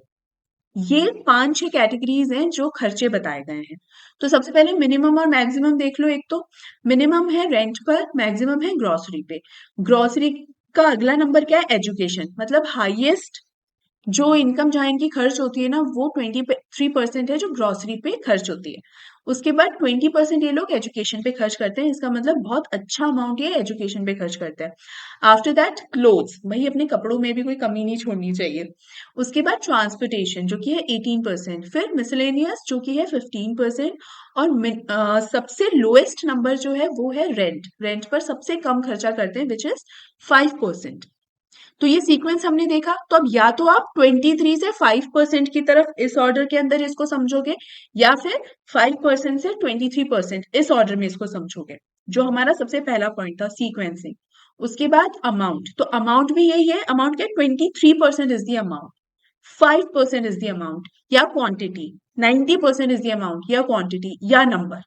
ये 5-6 कैटेगरीज़ हैं जो खर्चे बताए गए हैं। तो सबसे पहले मिनिमम और मैक्सिमम देख लो एक तो। मिनिमम है रेंट पर, मैक्सिमम है ग्रोसरी पे। ग्रोसरी का अगला नंबर क्या है? एजुकेशन। मतलब हाईएस्ट जो इनकम जहाँ इनकी खर्च होती है ना, वो 23% है जो ग्रोसरी पे खर्च होती है। उसके बाद 20% ये लोग एजुकेशन पे खर्च करते हैं। इसका मतलब बहुत अच्छा अमाउंट ये एजुकेशन पे खर्च करते हैं। आफ्टर दैट क्लोथ्स, वही अपने कपड़ों में भी कोई कमी नहीं छोड़नी चाहिए। उसके बाद ट्रांसपोर्टेशन जो कि है 18%, फिर मिसलेनियस जो कि है 15% और सबसे लोएस्ट नंबर जो है वो है रेंट। रेंट पर सबसे कम खर्चा करते हैं विच इज 5%। तो ये सीक्वेंस हमने देखा। तो अब या तो आप 23 से 5% की तरफ इस ऑर्डर के अंदर इसको समझोगे, या फिर 5% से 23% इस ऑर्डर में इसको समझोगे, जो हमारा सबसे पहला पॉइंट था सीक्वेंसिंग। उसके बाद अमाउंट, तो अमाउंट भी यही है। अमाउंट क्या? 23% is the amount, 5% is the amount, या क्वांटिटी, 90% इज द अमाउंट या क्वांटिटी या number.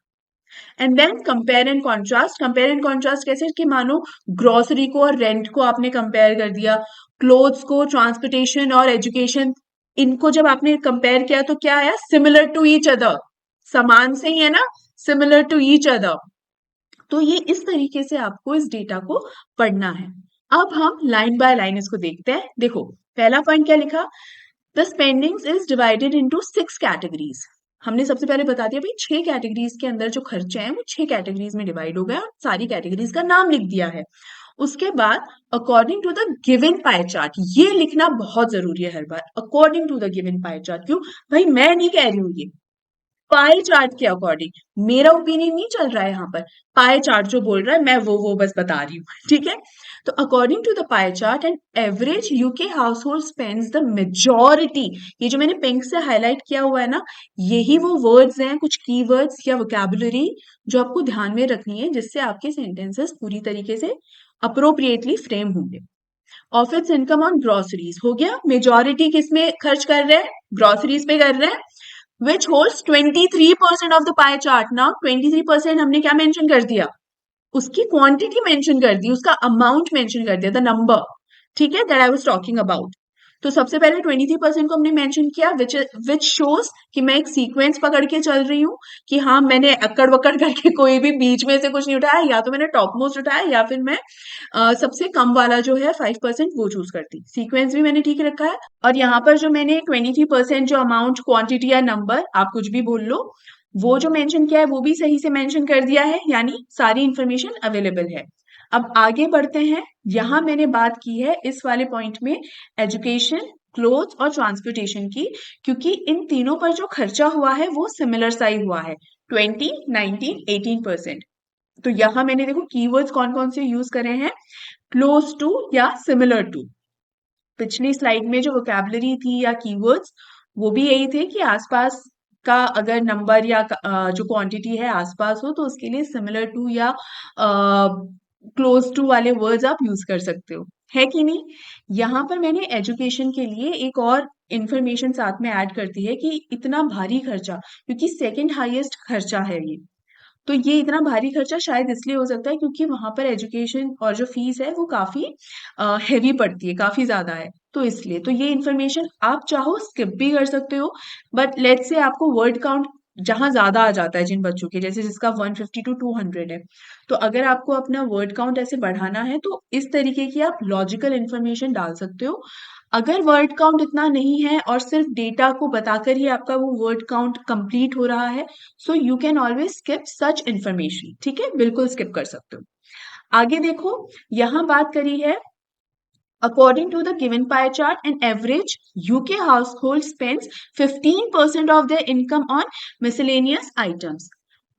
And then compare and contrast. Compare and contrast कैसे? कि मानो ग्रोसरी को और रेंट को आपने कंपेयर कर दिया, क्लोथ्स को, ट्रांसपोर्टेशन और एजुकेशन, इनको जब आपने कंपेयर किया तो क्या आया? Similar to each other. समान से ही है ना, सिमिलर टू ईच अदर। तो ये इस तरीके से आपको इस डेटा को पढ़ना है। अब हम लाइन बाय लाइन इसको देखते हैं। देखो, पहला पॉइंट क्या लिखा? The spendings is divided into 6 categories. हमने सबसे पहले बता दिया भाई 6 कैटेगरीज के अंदर जो खर्चे हैं वो 6 कैटेगरीज में डिवाइड हो गए और सारी कैटेगरीज का नाम लिख दिया है। उसके बाद according to the given pie chart, ये लिखना बहुत जरूरी है हर बार। According to the given pie chart, क्यों भाई? मैं नहीं कह रही हूँ ये, पाई चार्ट के अकॉर्डिंग। मेरा ओपिनियन नहीं चल रहा है यहाँ पर। पाई चार्ट जो बोल रहा है, मैं वो बस बता रही हूँ, ठीक है? तो according to the pie chart and average UK household spends the majority. ये जो मैंने पिंक से हाईलाइट किया हुआ है ना, यही वो वर्ड्स हैं, कुछ कीवर्ड्स या वोकैबुलरी जो आपको ध्यान में रखनी है, जिससे आपके सेंटेंसेस पूरी तरीके से अप्रोप्रिएटली फ्रेम होंगे। ऑफिस इनकम ऑन ग्रोसरीज हो गया। मेजॉरिटी किस में खर्च कर रहे हैं? ग्रोसरीज पे कर रहे हैं, which holds 23% of the pie chart. Now 23% हमने क्या मेंशन कर दिया? उसकी क्वांटिटी मेंशन कर दी, उसका अमाउंट मेंशन कर दिया, द नंबर। ठीक है, that I was talking about. तो सबसे पहले 23% को हमने मेंशन किया, विच शोज कि मैं एक सीक्वेंस पकड़ के चल रही हूँ, कि हाँ मैंने अकड़ वकड़ करके कोई भी बीच में से कुछ नहीं उठाया, या तो मैंने टॉप मोस्ट उठाया या फिर मैं सबसे कम वाला जो है 5% वो चूज करती। सीक्वेंस भी मैंने ठीक रखा है। और यहाँ पर जो मैंने 23% जो अमाउंट, क्वांटिटी या नंबर, आप कुछ भी बोल लो, वो जो मेंशन किया है वो भी सही से मेंशन कर दिया है, यानी सारी इंफॉर्मेशन अवेलेबल है। अब आगे बढ़ते हैं। यहाँ मैंने बात की है इस वाले पॉइंट में एजुकेशन, क्लोथ्स और ट्रांसपोर्टेशन की, क्योंकि इन तीनों पर जो खर्चा हुआ है वो सिमिलर सा ही हुआ है, 20, 19, 18%। तो यहाँ मैंने देखो कीवर्ड्स कौन कौन से यूज करे हैं, क्लोज टू या सिमिलर टू। पिछली स्लाइड में जो वोकैबुलरी थी या कीवर्ड्स, वो भी यही थे कि आसपास का अगर नंबर या जो क्वांटिटी है आसपास हो तो उसके लिए सिमिलर टू या क्लोज टू वाले वर्ड्स आप यूज कर सकते हो, है कि नहीं? यहाँ पर मैंने एजुकेशन के लिए एक और इंफॉर्मेशन साथ में ऐड करती है कि इतना भारी खर्चा, क्योंकि सेकंड हाईएस्ट खर्चा है ये, तो ये इतना भारी खर्चा शायद इसलिए हो सकता है क्योंकि वहां पर एजुकेशन और जो फीस है वो काफी हैवी पड़ती है, काफी ज्यादा है। तो इसलिए तो ये इन्फॉर्मेशन आप चाहो स्किप भी कर सकते हो, बट लेट्स से आपको वर्ड काउंट जहां ज्यादा आ जाता है जिन बच्चों के, जैसे जिसका 150 टू 200 है, तो अगर आपको अपना वर्ड काउंट ऐसे बढ़ाना है तो इस तरीके की आप लॉजिकल इन्फॉर्मेशन डाल सकते हो। अगर वर्ड काउंट इतना नहीं है और सिर्फ डेटा को बताकर ही आपका वो वर्ड काउंट कंप्लीट हो रहा है, so you can always skip such information. ठीक है, बिल्कुल स्किप कर सकते हो। आगे देखो, यहाँ बात करी है according to the given pie chart, an average UK household spends 15% of their income on miscellaneous items.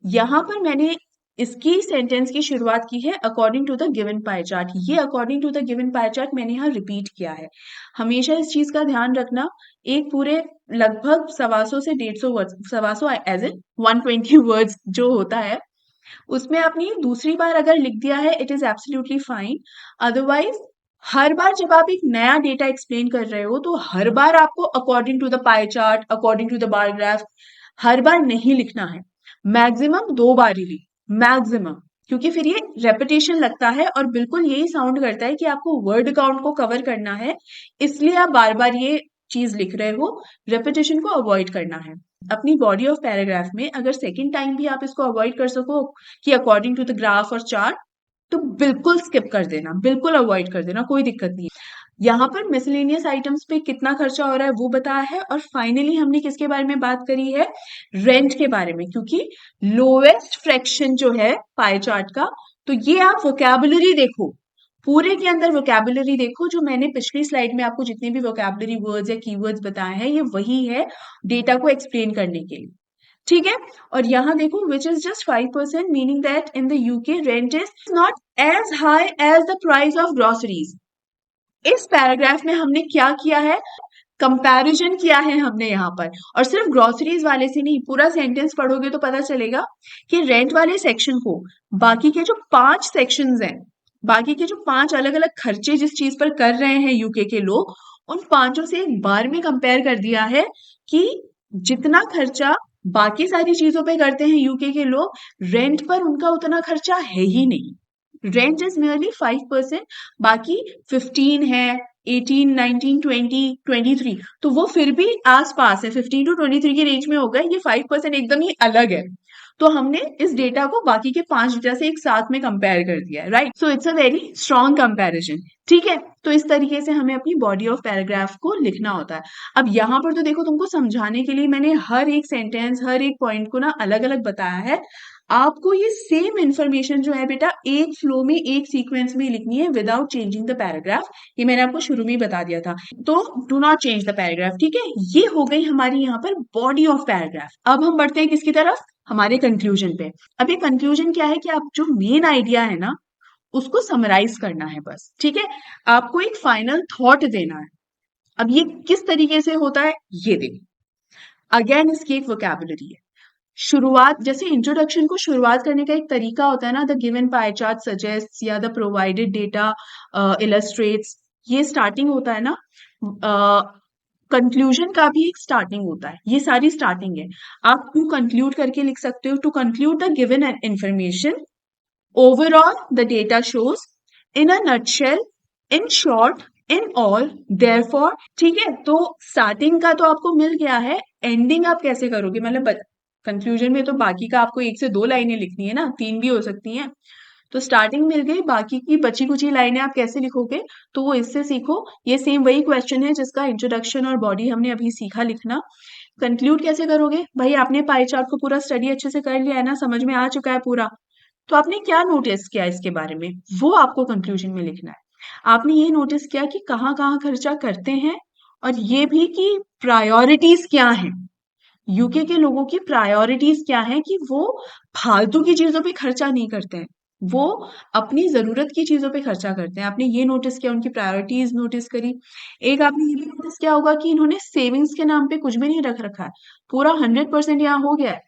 यहाँ पर मैंने इसकी सेंटेंस की शुरुआत की है according to the given pie chart. ये according to the given pie chart मैंने यहाँ रिपीट किया है। हमेशा इस चीज का ध्यान रखना, एक पूरे लगभग 125 से 150 वर्ड, 125 एज इन 120 वर्ड्स जो होता है, उसमें आपने दूसरी बार अगर लिख दिया है it is absolutely fine. Otherwise हर बार जब आप एक नया डेटा एक्सप्लेन कर रहे हो तो हर बार आपको according to the pie chart, according to the bar graph हर बार नहीं लिखना है। मैक्सिमम 2 बार ही मैक्सिमम, क्योंकि फिर ये रेपिटेशन लगता है और बिल्कुल यही साउंड करता है कि आपको वर्ड काउंट को कवर करना है, इसलिए आप बार बार ये चीज लिख रहे हो, रेपिटेशन को अवॉइड करना है। अपनी बॉडी ऑफ पैराग्राफ में अगर सेकेंड टाइम भी आप इसको अवॉइड कर सको कि अकॉर्डिंग टू द ग्राफ और चार्ट, तो बिल्कुल स्किप कर देना, बिल्कुल अवॉइड कर देना, कोई दिक्कत नहीं है। यहाँ पर मिसलेनियस आइटम्स पे कितना खर्चा हो रहा है वो बताया है, और फाइनली हमने किसके बारे में बात करी है, रेंट के बारे में, क्योंकि लोएस्ट फ्रैक्शन जो है पाई चार्ट का, तो ये आप वोकैबुलरी देखो, पूरे के अंदर वोकैबुलरी देखो, जो मैंने पिछली स्लाइड में आपको जितने भी वोकैबुलरी वर्ड्स या कीवर्ड्स बताए हैं ये वही है डेटा को एक्सप्लेन करने के लिए, ठीक है। और यहाँ देखो which is just 5%, meaning that in the UK rent is not as high as the price of groceries. इस पैराग्राफ में हमने क्या किया है, कंपैरिजन किया है हमने यहाँ पर, और सिर्फ ग्रोसरीज वाले से नहीं, पूरा सेंटेंस पढ़ोगे तो पता चलेगा कि रेंट वाले सेक्शन को बाकी के जो 5 सेक्शंस हैं, बाकी के जो 5 अलग अलग खर्चे जिस चीज पर कर रहे हैं यूके के लोग, उन पांचों से एक बार में कंपेयर कर दिया है कि जितना खर्चा बाकी सारी चीजों पे करते हैं यूके के लोग, रेंट पर उनका उतना खर्चा है ही नहीं। रेंट इज नियरली 5%, बाकी 15 है, 18, 19, 20, 23, तो वो फिर भी आस पास है, 15 टू 23 की रेंज में होगा, ये 5% एकदम ही अलग है। तो हमने इस डेटा को बाकी के 5 डेटा से एक साथ में कंपेयर कर दिया है, right. So it's a very strong comparison, ठीक है। तो इस तरीके से हमें अपनी बॉडी ऑफ पैराग्राफ को लिखना होता है। अब यहाँ पर तो देखो, तुमको समझाने के लिए मैंने हर एक सेंटेंस, हर एक पॉइंट को ना अलग अलग बताया है। आपको ये सेम इंफॉर्मेशन जो है बेटा एक फ्लो में, एक सीक्वेंस में लिखनी है विदाउट चेंजिंग द पैराग्राफ, ये मैंने आपको शुरू में ही बता दिया था। तो do not change the paragraph, ठीक है। ये हो गई हमारी यहाँ पर बॉडी ऑफ पैराग्राफ। अब हम बढ़ते हैं किसकी तरफ, हमारे कंक्लूजन पे। अब ये कंक्लूजन क्या है कि आप जो मेन आइडिया है ना उसको समराइज करना है बस, ठीक है। आपको एक फाइनल थॉट देना है। अब ये किस तरीके से होता है ये देखो, अगेन इसकी एक वोकैबुलरी है। शुरुआत, जैसे इंट्रोडक्शन को शुरुआत करने का एक तरीका होता है ना, the given pie chart suggest या द प्रोवाइडेड डेटा इलस्ट्रेट्स, ये स्टार्टिंग होता है ना। कंक्लूजन का भी एक स्टार्टिंग होता है, ये सारी स्टार्टिंग है। आप टू कंक्लूड करके लिख सकते हो, to conclude the given information overall the data shows in a nutshell, in short, in all, therefore, ठीक है। तो स्टार्टिंग का तो आपको मिल गया है, एंडिंग आप कैसे करोगे, मतलब कंक्लूजन में तो बाकी का आपको 1 से 2 लाइनें लिखनी है ना, 3 भी हो सकती हैं। तो स्टार्टिंग मिल गई, बाकी की बची कुची लाइनें आप कैसे लिखोगे, तो वो इससे सीखो। ये सेम वही क्वेश्चन है जिसका इंट्रोडक्शन और बॉडी हमने अभी सीखा लिखना। कंक्लूड कैसे करोगे भाई, आपने पाई चार्ट को पूरा स्टडी अच्छे से कर लिया है ना, समझ में आ चुका है पूरा, तो आपने क्या नोटिस किया इसके बारे में, वो आपको कंक्लूजन में लिखना है। आपने ये नोटिस किया कि कहाँ कहाँ खर्चा करते हैं, और ये भी कि प्रायोरिटीज क्या हैं, यूके के लोगों की प्रायोरिटीज क्या है, कि वो फालतू की चीजों पे खर्चा नहीं करते हैं, वो अपनी जरूरत की चीजों पे खर्चा करते हैं। आपने ये नोटिस किया, उनकी प्रायोरिटीज नोटिस करी। एक आपने ये भी नोटिस किया होगा कि इन्होंने सेविंग्स के नाम पे कुछ भी नहीं रख रखा है, पूरा 100% यहाँ हो गया है,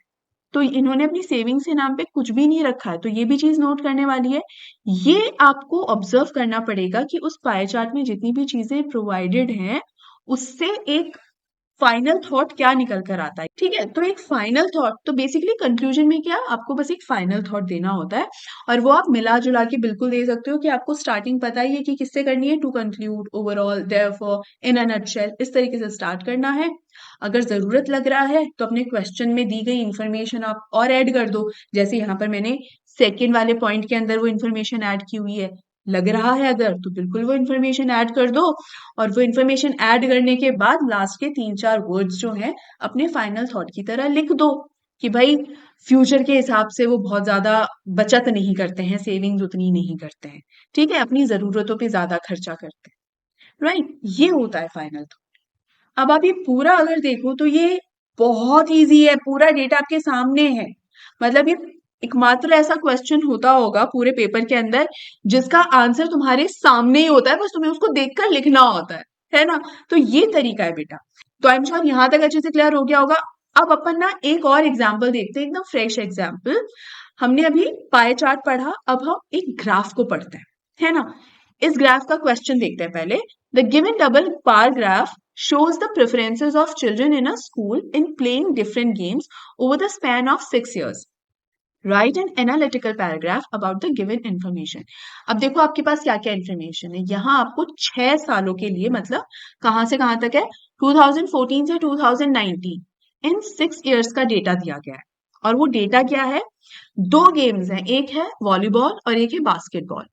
तो इन्होंने अपनी सेविंग्स के नाम पे कुछ भी नहीं रखा है, तो ये भी चीज नोट करने वाली है। ये आपको ऑब्जर्व करना पड़ेगा कि उस पाई चार्ट में जितनी भी चीजें प्रोवाइडेड हैं उससे एक फाइनल थॉट क्या निकल कर आता है, ठीक है। तो एक फाइनल थॉट, तो बेसिकली कंक्लूजन में क्या, आपको बस एक फाइनल थॉट देना होता है, और वो आप मिला जुला के बिल्कुल दे सकते हो कि आपको स्टार्टिंग पता ही है कि किससे करनी है, to conclude, overall, therefore, in a nutshell, इस तरीके से स्टार्ट करना है। अगर जरूरत लग रहा है तो अपने क्वेश्चन में दी गई इंफॉर्मेशन आप और ऐड कर दो, जैसे यहाँ पर मैंने सेकेंड वाले पॉइंट के अंदर वो इंफॉर्मेशन ऐड की हुई है। लग रहा है अगर, तो बिल्कुल वो इंफॉर्मेशन ऐड कर दो, और वो इंफॉर्मेशन ऐड करने के बाद लास्ट के 3-4 वर्ड्स जो हैं अपने फाइनल थॉट की तरह लिख दो, कि भाई फ्यूचर के हिसाब से वो बहुत ज्यादा बचत नहीं करते हैं, सेविंग्स उतनी नहीं करते हैं, ठीक है, अपनी जरूरतों पे ज्यादा खर्चा करते हैं, राइट। ये होता है फाइनल थॉट। अब आप ये पूरा अगर देखो तो ये बहुत इजी है, पूरा डेटा आपके सामने है। मतलब ये एकमात्र ऐसा क्वेश्चन होता होगा पूरे पेपर के अंदर जिसका आंसर तुम्हारे सामने ही होता है, बस तुम्हें उसको देखकर लिखना होता है ना। तो ये तरीका है बेटा। तो आई एम श्योर यहाँ तक अच्छे से क्लियर हो गया होगा। अब अपन ना एक और एग्जाम्पल देखते हैं, एकदम फ्रेश एग्जाम्पल। हमने अभी पाई चार्ट पढ़ा, अब हम एक ग्राफ को पढ़ते हैं, है ना। इस ग्राफ का क्वेश्चन देखते हैं पहले। The given double bar graph shows the preferences of children in a school in playing different games over the span of 6 years. Write an analytical paragraph about the given information. अब देखो आपके पास क्या क्या information है। यहाँ आपको 6 सालों के लिए, मतलब कहाँ से कहाँ तक है, 2014 से 2019, इन 6 इयर्स का डेटा दिया गया है। और वो डेटा क्या है, 2 गेम्स हैं, एक है वॉलीबॉल और एक है बास्केटबॉल।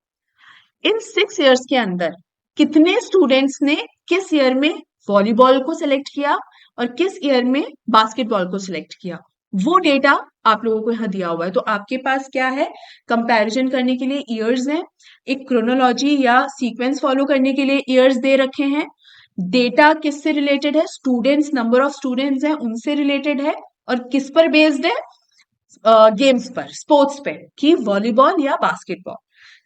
इन 6 इयर्स के अंदर कितने स्टूडेंट्स ने किस ईयर में वॉलीबॉल को सिलेक्ट किया और किस ईयर में बास्केटबॉल को सिलेक्ट किया, वो डेटा आप लोगों को यहाँ दिया हुआ है। तो आपके पास क्या है, कंपैरिजन करने के लिए ईयर्स हैं, एक क्रोनोलॉजी या सीक्वेंस फॉलो करने के लिए ईयर्स दे रखे हैं, डेटा किससे रिलेटेड है, स्टूडेंट्स, नंबर ऑफ स्टूडेंट्स हैं उनसे रिलेटेड है, और किस पर बेस्ड है, गेम्स पर, स्पोर्ट्स पे, कि वॉलीबॉल या बास्केटबॉल।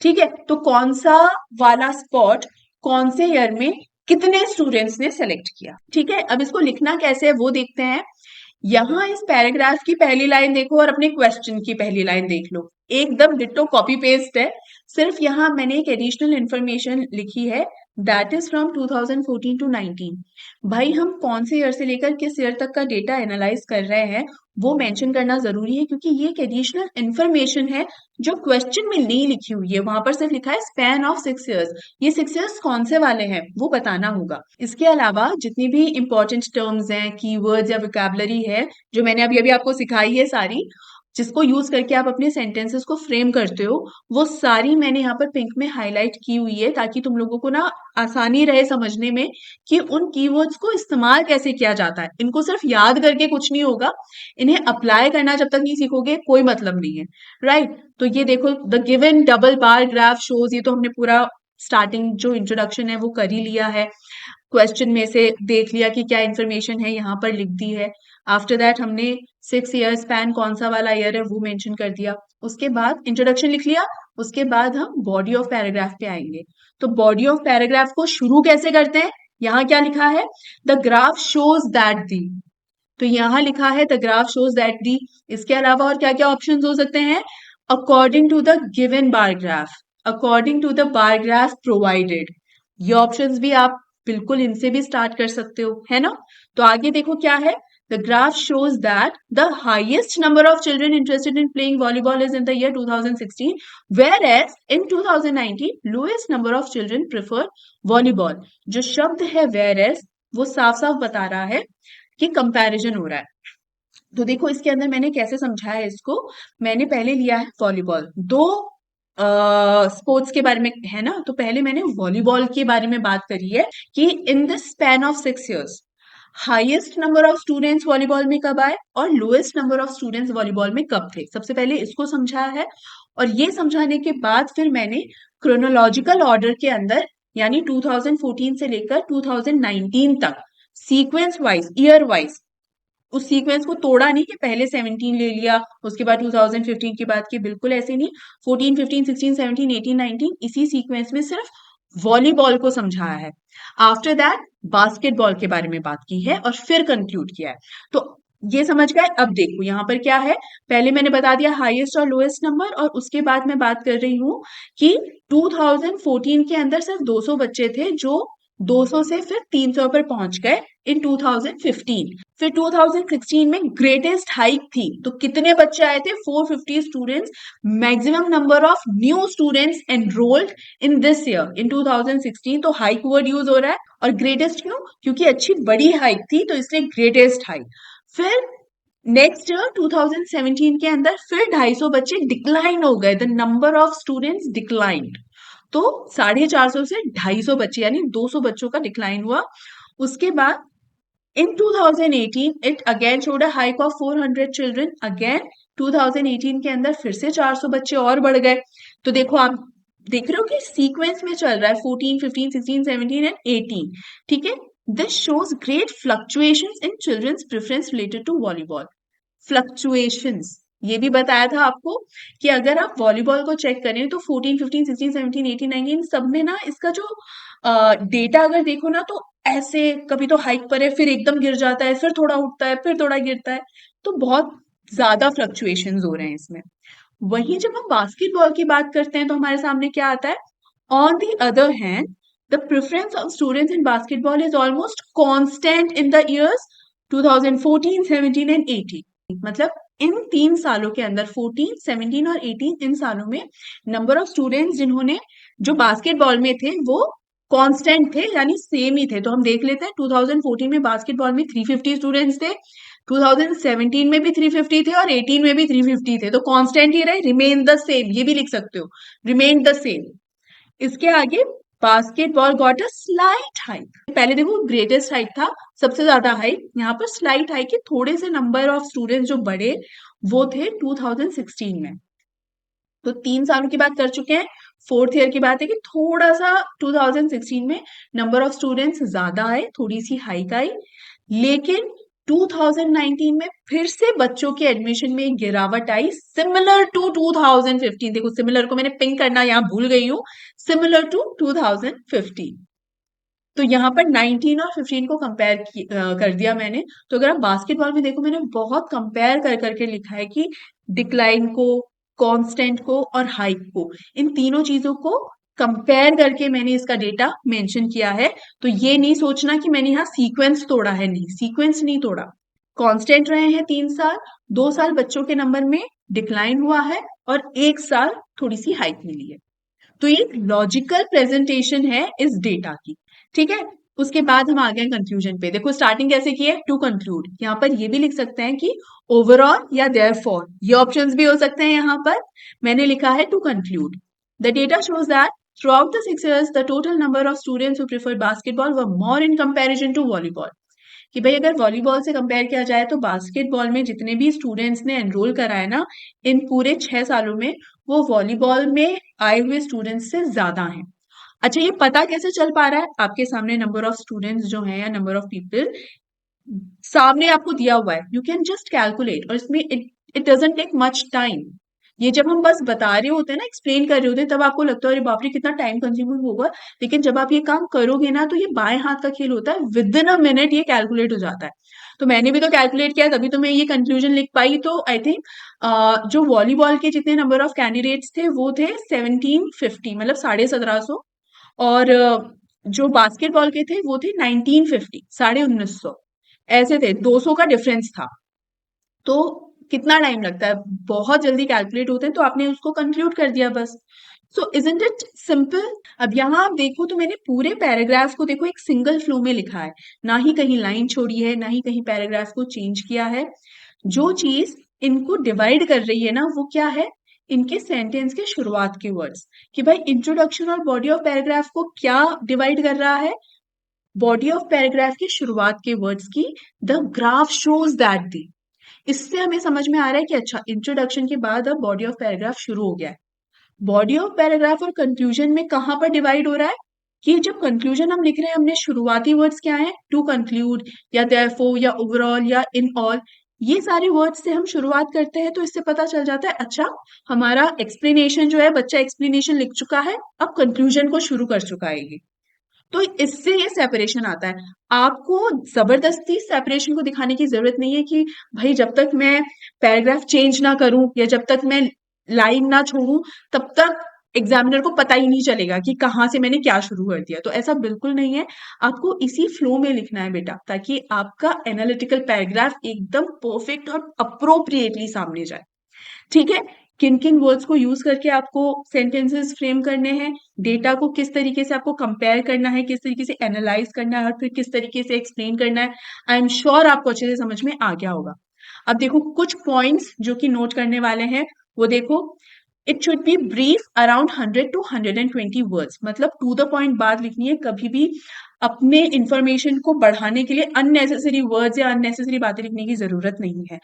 ठीक है, तो कौन सा वाला स्पॉट कौन से ईयर में कितने स्टूडेंट्स ने सेलेक्ट किया। ठीक है, अब इसको लिखना कैसे है वो देखते हैं। यहाँ इस पैराग्राफ की पहली लाइन देखो और अपने क्वेश्चन की पहली लाइन देख लो, एकदम डिट्टो कॉपी पेस्ट है। सिर्फ यहाँ मैंने एक एडिशनल इंफॉर्मेशन लिखी है, दैट इज फ्रॉम 2014 टू 19। भाई हम कौन से ईयर से लेकर किस ईयर तक का डेटा एनालाइज कर रहे हैं वो मेंशन करना जरूरी है, क्योंकि ये एक एडिशनल इंफॉर्मेशन है जो क्वेश्चन में नहीं लिखी हुई है। वहां पर सिर्फ लिखा है स्पैन ऑफ 6 इयर्स, ये 6 इयर्स कौन से वाले हैं वो बताना होगा। इसके अलावा जितनी भी इंपॉर्टेंट टर्म्स हैं, कीवर्ड्स या वोकैबुलरी है, जो मैंने अभी अभी आपको सिखाई है सारी, जिसको यूज करके आप अपने सेंटेंसेस को फ्रेम करते हो, वो सारी मैंने यहाँ पर पिंक में हाईलाइट की हुई है, ताकि तुम लोगों को ना आसानी रहे समझने में कि उन कीवर्ड्स को इस्तेमाल कैसे किया जाता है। इनको सिर्फ याद करके कुछ नहीं होगा, इन्हें अप्लाई करना जब तक नहीं सीखोगे कोई मतलब नहीं है, राइट। तो ये देखो, the given double bar graph shows, ये तो हमने पूरा स्टार्टिंग जो इंट्रोडक्शन है वो कर ही लिया है, क्वेश्चन में से देख लिया कि क्या इन्फॉर्मेशन है, यहाँ पर लिख दी है। आफ्टर दैट हमने 6 ईयर स्पैन कौन सा वाला ईयर है वो मेंशन कर दिया। उसके बाद इंट्रोडक्शन लिख लिया, उसके बाद हम बॉडी ऑफ पैराग्राफ पे आएंगे। तो बॉडी ऑफ पैराग्राफ को शुरू कैसे करते हैं, यहाँ क्या लिखा है, the graph shows that the, तो यहाँ लिखा है the graph shows that the. इसके अलावा और क्या क्या ऑप्शन हो सकते हैं, according to the given bar graph, according to the bar graph provided, ये ऑप्शंस भी आप बिल्कुल इनसे भी स्टार्ट कर सकते हो, है ना। तो आगे देखो क्या है, the graph shows that the highest number of children interested in playing volleyball is in the year 2016, whereas in 2019 lowest number of children prefer volleyball. जो शब्द है whereas, वो साफ साफ बता रहा है कि कंपैरिजन हो रहा है। तो देखो इसके अंदर मैंने कैसे समझाया है इसको, मैंने पहले लिया है वॉलीबॉल, दो स्पोर्ट्स के बारे में है ना, तो पहले मैंने वॉलीबॉल के बारे में बात करी है कि in the span of 6 years highest number of students volleyball में कब आए और lowest number of students volleyball में कब थे। सबसे पहले इसको समझाया है, और ये समझाने के बाद फिर मैंने क्रोनोलॉजिकल ऑर्डर के अंदर, यानी 2014 से लेकर 2019 तक, सीक्वेंस वाइज, ईयर वाइज, उस सीक्वेंस को तोड़ा नहीं कि पहले 17 ले लिया उसके बाद 2015 की बात की, बिल्कुल ऐसे नहीं। 14, 15, 16, 17, 18, 19 इसी सीक्वेंस में सिर्फ वॉलीबॉल को समझाया है। आफ्टर दैट बास्केटबॉल के बारे में बात की है और फिर कंक्लूड किया है। तो ये समझ गए। अब देखो यहाँ पर क्या है, पहले मैंने बता दिया हाईएस्ट और लोएस्ट नंबर, और उसके बाद मैं बात कर रही हूँ कि 2014 के अंदर सिर्फ 200 बच्चे थे जो 200 से फिर 300 पर पहुंच गए इन 2015। फिर 2016 में ग्रेटेस्ट हाइक थी, तो कितने बच्चे आए थे, 450 students, maximum number of new students enrolled in this year in 2016। तो हाइक वर्ड यूज हो रहा है, और ग्रेटेस्ट क्यों, क्योंकि अच्छी बड़ी हाइक थी तो इसलिए ग्रेटेस्ट हाइक। फिर नेक्स्ट ईयर 2017 के अंदर फिर 250 बच्चे डिक्लाइन हो गए, the number of students declined, तो 450 से 250 बच्चे यानी 200 बच्चों का डिक्लाइन हुआ। उसके बाद in 2018 it again showed a hike of 400 children, again 2018 के अंदर फिर से 400 बच्चे और बढ़ गए। तो देखो आप देख रहे हो कि सीक्वेंस में चल रहा है 14, 15, 16, 17 एंड 18। ठीक है, this shows great fluctuations in children's preference related to volleyball. Fluctuations ये भी बताया था आपको कि अगर आप वॉलीबॉल को चेक करें तो 14, 15, 16, 17, 18, 19 सब में ना इसका जो डेटा अगर देखो ना, तो ऐसे कभी तो हाइक पर है, फिर एकदम गिर जाता है, फिर थोड़ा उठता है, फिर थोड़ा गिरता है, तो बहुत ज्यादा फ्लक्चुएशंस हो रहे हैं इसमें। वहीं जब हम बास्केटबॉल की बात करते हैं तो हमारे सामने क्या आता है, On the other hand, the preference of students in basketball is almost constant in the years 2014, 17 and 18. मतलब इन 3 सालों के अंदर 14, 17 और 18 इन सालों में नंबर ऑफ स्टूडेंट्स जिन्होंने जो बास्केटबॉल में थे वो कांस्टेंट थे, यानी सेम ही थे। तो हम देख लेते हैं 2014 में बास्केटबॉल में 350 स्टूडेंट्स थे, 2017 में भी 350 थे और 18 में भी 350 थे। तो कांस्टेंट ही रहे, रिमेन द सेम, ये भी लिख सकते हो, रिमेन द सेम। इसके आगे basketball got a slight hike. पहले देखो ग्रेटेस्ट हाइक था, सबसे ज्यादा हाइक, यहाँ पर स्लाइट हाइक है, थोड़े से नंबर ऑफ स्टूडेंट्स जो बढ़े वो थे 2016 में। तो 3 सालों की बात कर चुके हैं। फोर्थ ईयर की बात है कि थोड़ा सा 2016 में नंबर ऑफ स्टूडेंट्स ज्यादा आए, थोड़ी सी हाइक आई, लेकिन 2019 में फिर से बच्चों के एडमिशन में एक गिरावट आई, सिमिलर टू 2015। देखो सिमिलर को मैंने पिंक करना यहाँ भूल गई हूँ, सिमिलर टू 2015। तो यहाँ पर 19 और 15 को कंपेयर कर दिया मैंने। तो अगर आप बास्केटबॉल में देखो, मैंने बहुत कंपेयर कर करके लिखा है कि डिक्लाइन को, कांस्टेंट को और हाइक को, इन तीनों चीजों को कंपेयर करके मैंने इसका डेटा मेंशन किया है। तो ये नहीं सोचना कि मैंने यहाँ सीक्वेंस तोड़ा है, नहीं, सीक्वेंस नहीं तोड़ा। कांस्टेंट रहे हैं 3 साल, 2 साल बच्चों के नंबर में डिक्लाइन हुआ है और 1 साल थोड़ी सी हाइक मिली है। तो ये लॉजिकल प्रेजेंटेशन है इस डेटा की, ठीक है। उसके बाद हम आ गए कंक्लूजन पे। देखो स्टार्टिंग कैसे की है, टू कंक्लूड। यहाँ पर ये भी लिख सकते हैं कि ओवरऑल या देयरफॉर, ये ऑप्शंस भी हो सकते हैं। यहाँ पर मैंने लिखा है to conclude. The data shows that throughout the 6 years the total number of students who preferred basketball were more in comparison to volleyball। कि भाई अगर वॉलीबॉल से कंपेयर किया जाए तो बास्केटबॉल में जितने भी स्टूडेंट्स ने एनरोल करा है ना इन पूरे 6 सालों में, वो वॉलीबॉल में आए हुए स्टूडेंट्स से ज्यादा हैं। अच्छा, ये पता कैसे चल पा रहा है? आपके सामने नंबर ऑफ स्टूडेंट्स जो हैं या नंबर ऑफ पीपल सामने आपको दिया हुआ है, यू कैन जस्ट कैलकुलेट। और इसमें it it doesn't take much time. ये जब हम बस बता रहे होते हैं ना, एक्सप्लेन कर रहे होते हैं, तब आपको लगता है अरे बाप रे कितना टाइम कंज्यूमिंग होगा। लेकिन जब आप ये काम करोगे ना, तो ये बाएं हाथ का खेल होता है, विद इन अ मिनट ये कैलकुलेट हो जाता है। तो मैंने भी तो कैलकुलेट किया, तभी तो मैं ये कंक्लूजन लिख पाई। तो आई थिंक जो वॉलीबॉल के जितने नंबर ऑफ कैंडिडेट्स थे वो थे 1750, मतलब 1750। और जो बास्केटबॉल के थे वो थे 1950, 1950। ऐसे थे, 200 का डिफरेंस था। तो कितना टाइम लगता है, बहुत जल्दी कैलकुलेट होते हैं। तो आपने उसको कंक्लूड कर दिया बस। सो इजंट इट सिंपल। अब यहाँ आप देखो तो मैंने पूरे पैराग्राफ को देखो एक सिंगल फ्लो में लिखा है, ना ही कहीं लाइन छोड़ी है, ना ही कहीं पैराग्राफ को चेंज किया है। जो चीज इनको डिवाइड कर रही है ना वो क्या है, इनके सेंटेंस के शुरुआत के वर्ड्स। कि भाई इंट्रोडक्शन और बॉडी ऑफ पैराग्राफ को क्या डिवाइड कर रहा है, बॉडी ऑफ पैराग्राफ की शुरुआत के वर्ड्स की। द ग्राफ शोज दैट दी, इससे हमें समझ में आ रहा है कि अच्छा इंट्रोडक्शन के बाद अब बॉडी ऑफ पैराग्राफ शुरू हो गया है। बॉडी ऑफ पैराग्राफ और कंक्लूजन में कहां पर डिवाइड हो रहा है, कि जब कंक्लूजन हम लिख रहे हैं, हमने शुरुआती वर्ड्स क्या है, टू कंक्लूड या देयरफॉर या ओवरऑल या इन ऑल, ये सारे वर्ड्स से हम शुरुआत करते हैं। तो इससे पता चल जाता है अच्छा हमारा एक्सप्लेनेशन जो है, बच्चा एक्सप्लेनेशन लिख चुका है, अब कंक्लूजन को शुरू कर चुका है ये। तो इससे ये सेपरेशन आता है। आपको जबरदस्ती सेपरेशन को दिखाने की जरूरत नहीं है कि भाई जब तक मैं पैराग्राफ चेंज ना करूं या जब तक मैं लाइन ना छोड़ूं तब तक एग्जामिनर को पता ही नहीं चलेगा कि कहाँ से मैंने क्या शुरू कर दिया। तो ऐसा बिल्कुल नहीं है, आपको इसी फ्लो में लिखना है बेटा, ताकि आपका एनालिटिकल पैराग्राफ एकदम परफेक्ट और अप्रोप्रिएटली सामने जाए। ठीक है, किन किन वर्ड्स को यूज करके आपको सेंटेंसेस फ्रेम करने हैं, डेटा को किस तरीके से आपको कंपेयर करना है, किस तरीके से एनालाइज करना है और फिर किस तरीके से एक्सप्लेन करना है, आई एम श्योर आपको अच्छे से समझ में आ गया होगा। अब देखो कुछ पॉइंट्स जो कि नोट करने वाले हैं, वो देखो। It should B brief around 100 to 120 words, मतलब टू द पॉइंट बात लिखनी है। कभी भी अपने इंफॉर्मेशन को बढ़ाने के लिए अननेसेसरी वर्ड्स या अननेसेसरी बातें लिखने की जरूरत नहीं है।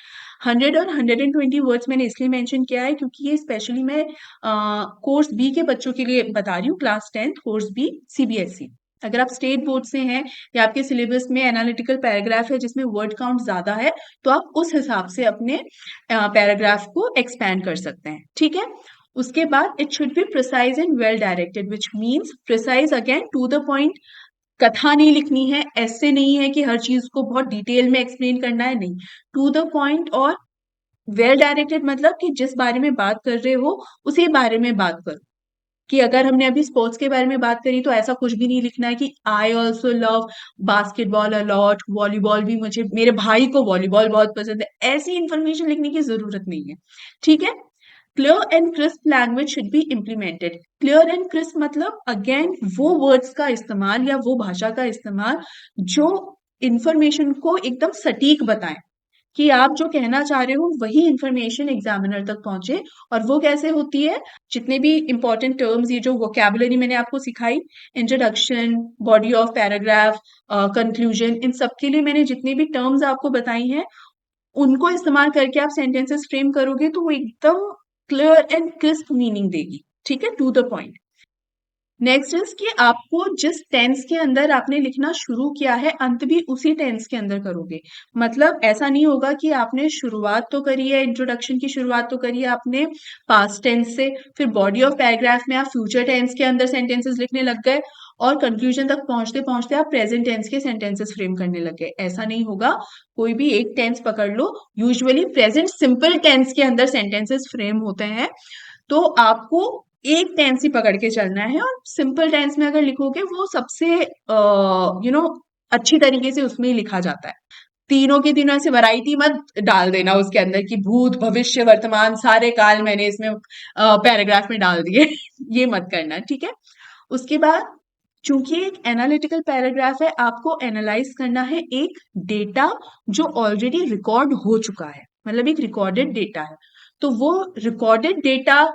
100 और 120 वर्ड्स मैंने इसलिए मेंशन किया है क्योंकि ये स्पेशली मैं कोर्स बी के बच्चों के लिए बता रही हूँ, क्लास 10 कोर्स बी सीबीएसई। अगर आप स्टेट बोर्ड से हैं या आपके सिलेबस में एनालिटिकल पैराग्राफ है जिसमें वर्ड काउंट ज्यादा है, तो आप उस हिसाब से अपने पैराग्राफ को एक्सपैंड कर सकते हैं। ठीक है, उसके बाद it should be precise and well directed, which means precise again to the point. कथा नहीं लिखनी है, ऐसे नहीं है कि हर चीज को बहुत डिटेल में एक्सप्लेन करना है, नहीं, टू द पॉइंट। और वेल डायरेक्टेड मतलब कि जिस बारे में बात कर रहे हो उसी बारे में बात करो। कि अगर हमने अभी स्पोर्ट्स के बारे में बात करी तो ऐसा कुछ भी नहीं लिखना है कि I also love basketball a lot, volleyball भी मुझे, मेरे भाई को वॉलीबॉल बहुत पसंद है, ऐसी इंफॉर्मेशन लिखने की जरूरत नहीं है। ठीक है। Clear and crisp language should be implemented. Clear and crisp मतलब अगेन वो वर्ड्स का इस्तेमाल या वो भाषा का इस्तेमाल जो इंफॉर्मेशन को एकदम सटीक बताएं, कि आप जो कहना चाह रहे हो वही इंफॉर्मेशन एग्जामिनर तक पहुंचे। और वो कैसे होती है, जितने भी इंपॉर्टेंट टर्म्स, ये जो वोकैबुलरी मैंने आपको सिखाई, introduction, body of paragraph, conclusion, इन सब के लिए मैंने जितनी भी टर्म्स आपको बताई हैं उनको इस्तेमाल करके आप सेंटेंसेस फ्रेम करोगे तो वो एकदम क्लियर एंड क्रिस्प मीनिंग देगी। ठीक है, to the point. Next is कि आपको जिस टेंस के अंदर आपने लिखना शुरू किया है अंत भी उसी टेंस के अंदर करोगे। मतलब ऐसा नहीं होगा कि आपने शुरुआत तो करी है, इंट्रोडक्शन की शुरुआत तो करी है आपने पास्ट टेंस से, फिर बॉडी ऑफ पैराग्राफ में आप फ्यूचर टेंस के अंदर सेंटेंसेस लिखने लग गए और कंक्लूजन तक पहुंचते पहुंचते आप प्रेजेंट टेंस के सेंटेंसेस फ्रेम करने लग गए। ऐसा नहीं होगा। कोई भी एक टेंस पकड़ लो, यूजुअली प्रेजेंट सिंपल टेंस के अंदर सेंटेंसेस फ्रेम होते हैं, तो आपको एक टेंस ही पकड़ के चलना है और सिंपल टेंस में अगर लिखोगे वो सबसे अच्छी तरीके से उसमें ही लिखा जाता है। तीनों की तीनों ऐसे वैरायटी मत डाल देना उसके अंदर कि भूत भविष्य वर्तमान सारे काल मैंने इसमें पैराग्राफ में डाल दिए ये मत करना। ठीक है। उसके बाद चूंकि एक एनालिटिकल पैराग्राफ है, आपको एनालाइज करना है एक डेटा जो ऑलरेडी रिकॉर्ड हो चुका है, मतलब एक रिकॉर्डेड डेटा है। तो वो रिकॉर्डेड डेटा,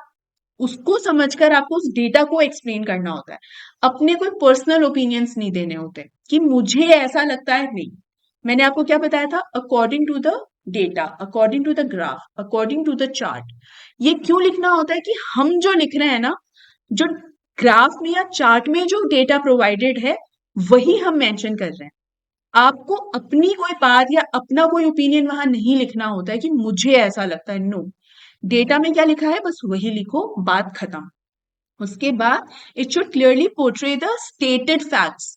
उसको समझकर आपको उस डेटा को एक्सप्लेन करना होता है। अपने कोई पर्सनल ओपिनियंस नहीं देने होते कि मुझे ऐसा लगता है, नहीं। मैंने आपको क्या बताया था, according to the data, according to the graph, according to the chart. ये क्यों लिखना होता है कि हम जो लिख रहे हैं ना, जो ग्राफ में या चार्ट में जो डेटा प्रोवाइडेड है वही हम मेंशन कर रहे हैं। आपको अपनी कोई बात या अपना कोई ओपिनियन वहां नहीं लिखना होता है कि मुझे ऐसा लगता है, नो। डेटा में क्या लिखा है बस वही लिखो, बात खत्म। उसके बाद it should clearly portray the stated facts.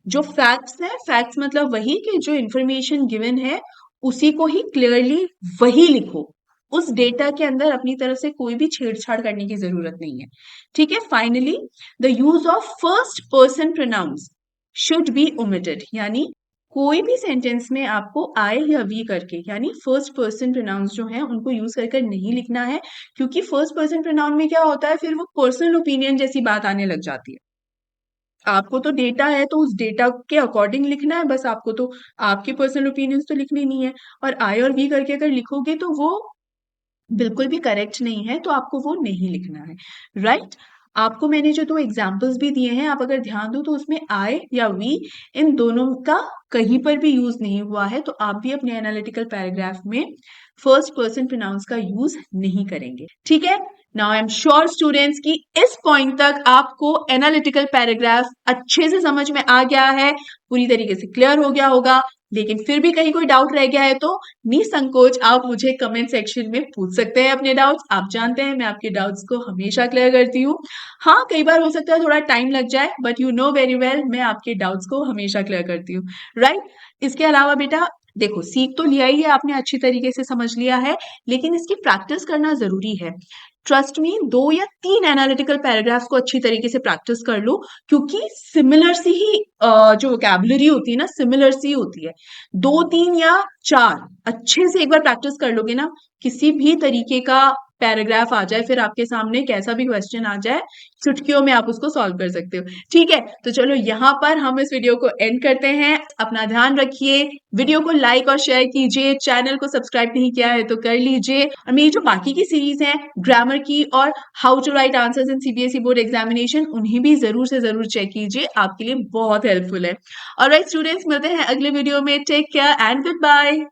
जो फैक्ट्स है, फैक्ट्स मतलब वही कि जो इंफॉर्मेशन गिवन है उसी को ही क्लियरली वही लिखो। उस डेटा के अंदर अपनी तरफ से कोई भी छेड़छाड़ करने की जरूरत नहीं है। ठीक है। Finally the use of first person pronouns should be omitted, यानी कोई भी सेंटेंस में आपको आई या वी करके, यानी फर्स्ट पर्सन प्रोनाउंस जो है उनको यूज कर नहीं लिखना है, क्योंकि फर्स्ट पर्सन प्रोनाउन में क्या होता है, फिर वो पर्सनल ओपिनियन जैसी बात आने लग जाती है। आपको तो डेटा है तो उस डेटा के अकॉर्डिंग लिखना है, बस आपको तो आपके पर्सनल ओपिनियंस तो लिखने नहीं है। और आई और वी करके अगर लिखोगे तो वो बिल्कुल भी करेक्ट नहीं है, तो आपको वो नहीं लिखना है। राइट। आपको मैंने जो दो एग्जाम्पल्स भी दिए हैं, आप अगर ध्यान दो तो उसमें आई या वी इन दोनों का कहीं पर भी यूज नहीं हुआ है, तो आप भी अपने एनालिटिकल पैराग्राफ में फर्स्ट पर्सन प्रोनाउंस का यूज नहीं करेंगे। ठीक है। Now I am sure students कि इस पॉइंट तक आपको एनालिटिकल पैराग्राफ अच्छे से समझ में आ गया है, पूरी तरीके से क्लियर हो गया होगा। लेकिन फिर भी कहीं कोई डाउट रह गया है तो निसंकोच आप मुझे कमेंट सेक्शन में पूछ सकते हैं अपने डाउट्स। आप जानते हैं मैं आपके डाउट्स को हमेशा क्लियर करती हूँ। हाँ, कई बार हो सकता है थोड़ा टाइम लग जाए, but you know very well मैं आपके डाउट्स को हमेशा क्लियर करती हूँ। राइट। इसके अलावा बेटा देखो, सीख तो लिया ही है आपने, अच्छी तरीके से समझ लिया है, लेकिन इसकी प्रैक्टिस करना जरूरी है। ट्रस्ट मी, 2 या 3 एनालिटिकल पैराग्राफ्स को अच्छी तरीके से प्रैक्टिस कर लो, क्योंकि सिमिलर सी ही जो वोकैबुलरी होती है ना, सिमिलर सी होती है। 2, 3 या 4 अच्छे से एक बार प्रैक्टिस कर लोगे ना, किसी भी तरीके का पैराग्राफ आ जाए फिर आपके सामने, कैसा भी क्वेश्चन आ जाए, चुटकियों में आप उसको सॉल्व कर सकते हो। ठीक है, तो चलो यहाँ पर हम इस वीडियो को एंड करते हैं। अपना ध्यान रखिए, वीडियो को लाइक और शेयर कीजिए, चैनल को सब्सक्राइब नहीं किया है तो कर लीजिए, और मेरी जो बाकी की सीरीज है ग्रामर की और how to write answers in CBSE board examination, उन्हें भी जरूर से जरूर चेक कीजिए, आपके लिए बहुत हेल्पफुल है। ऑलराइट स्टूडेंट्स, मिलते हैं अगले वीडियो में। Take care and good bye.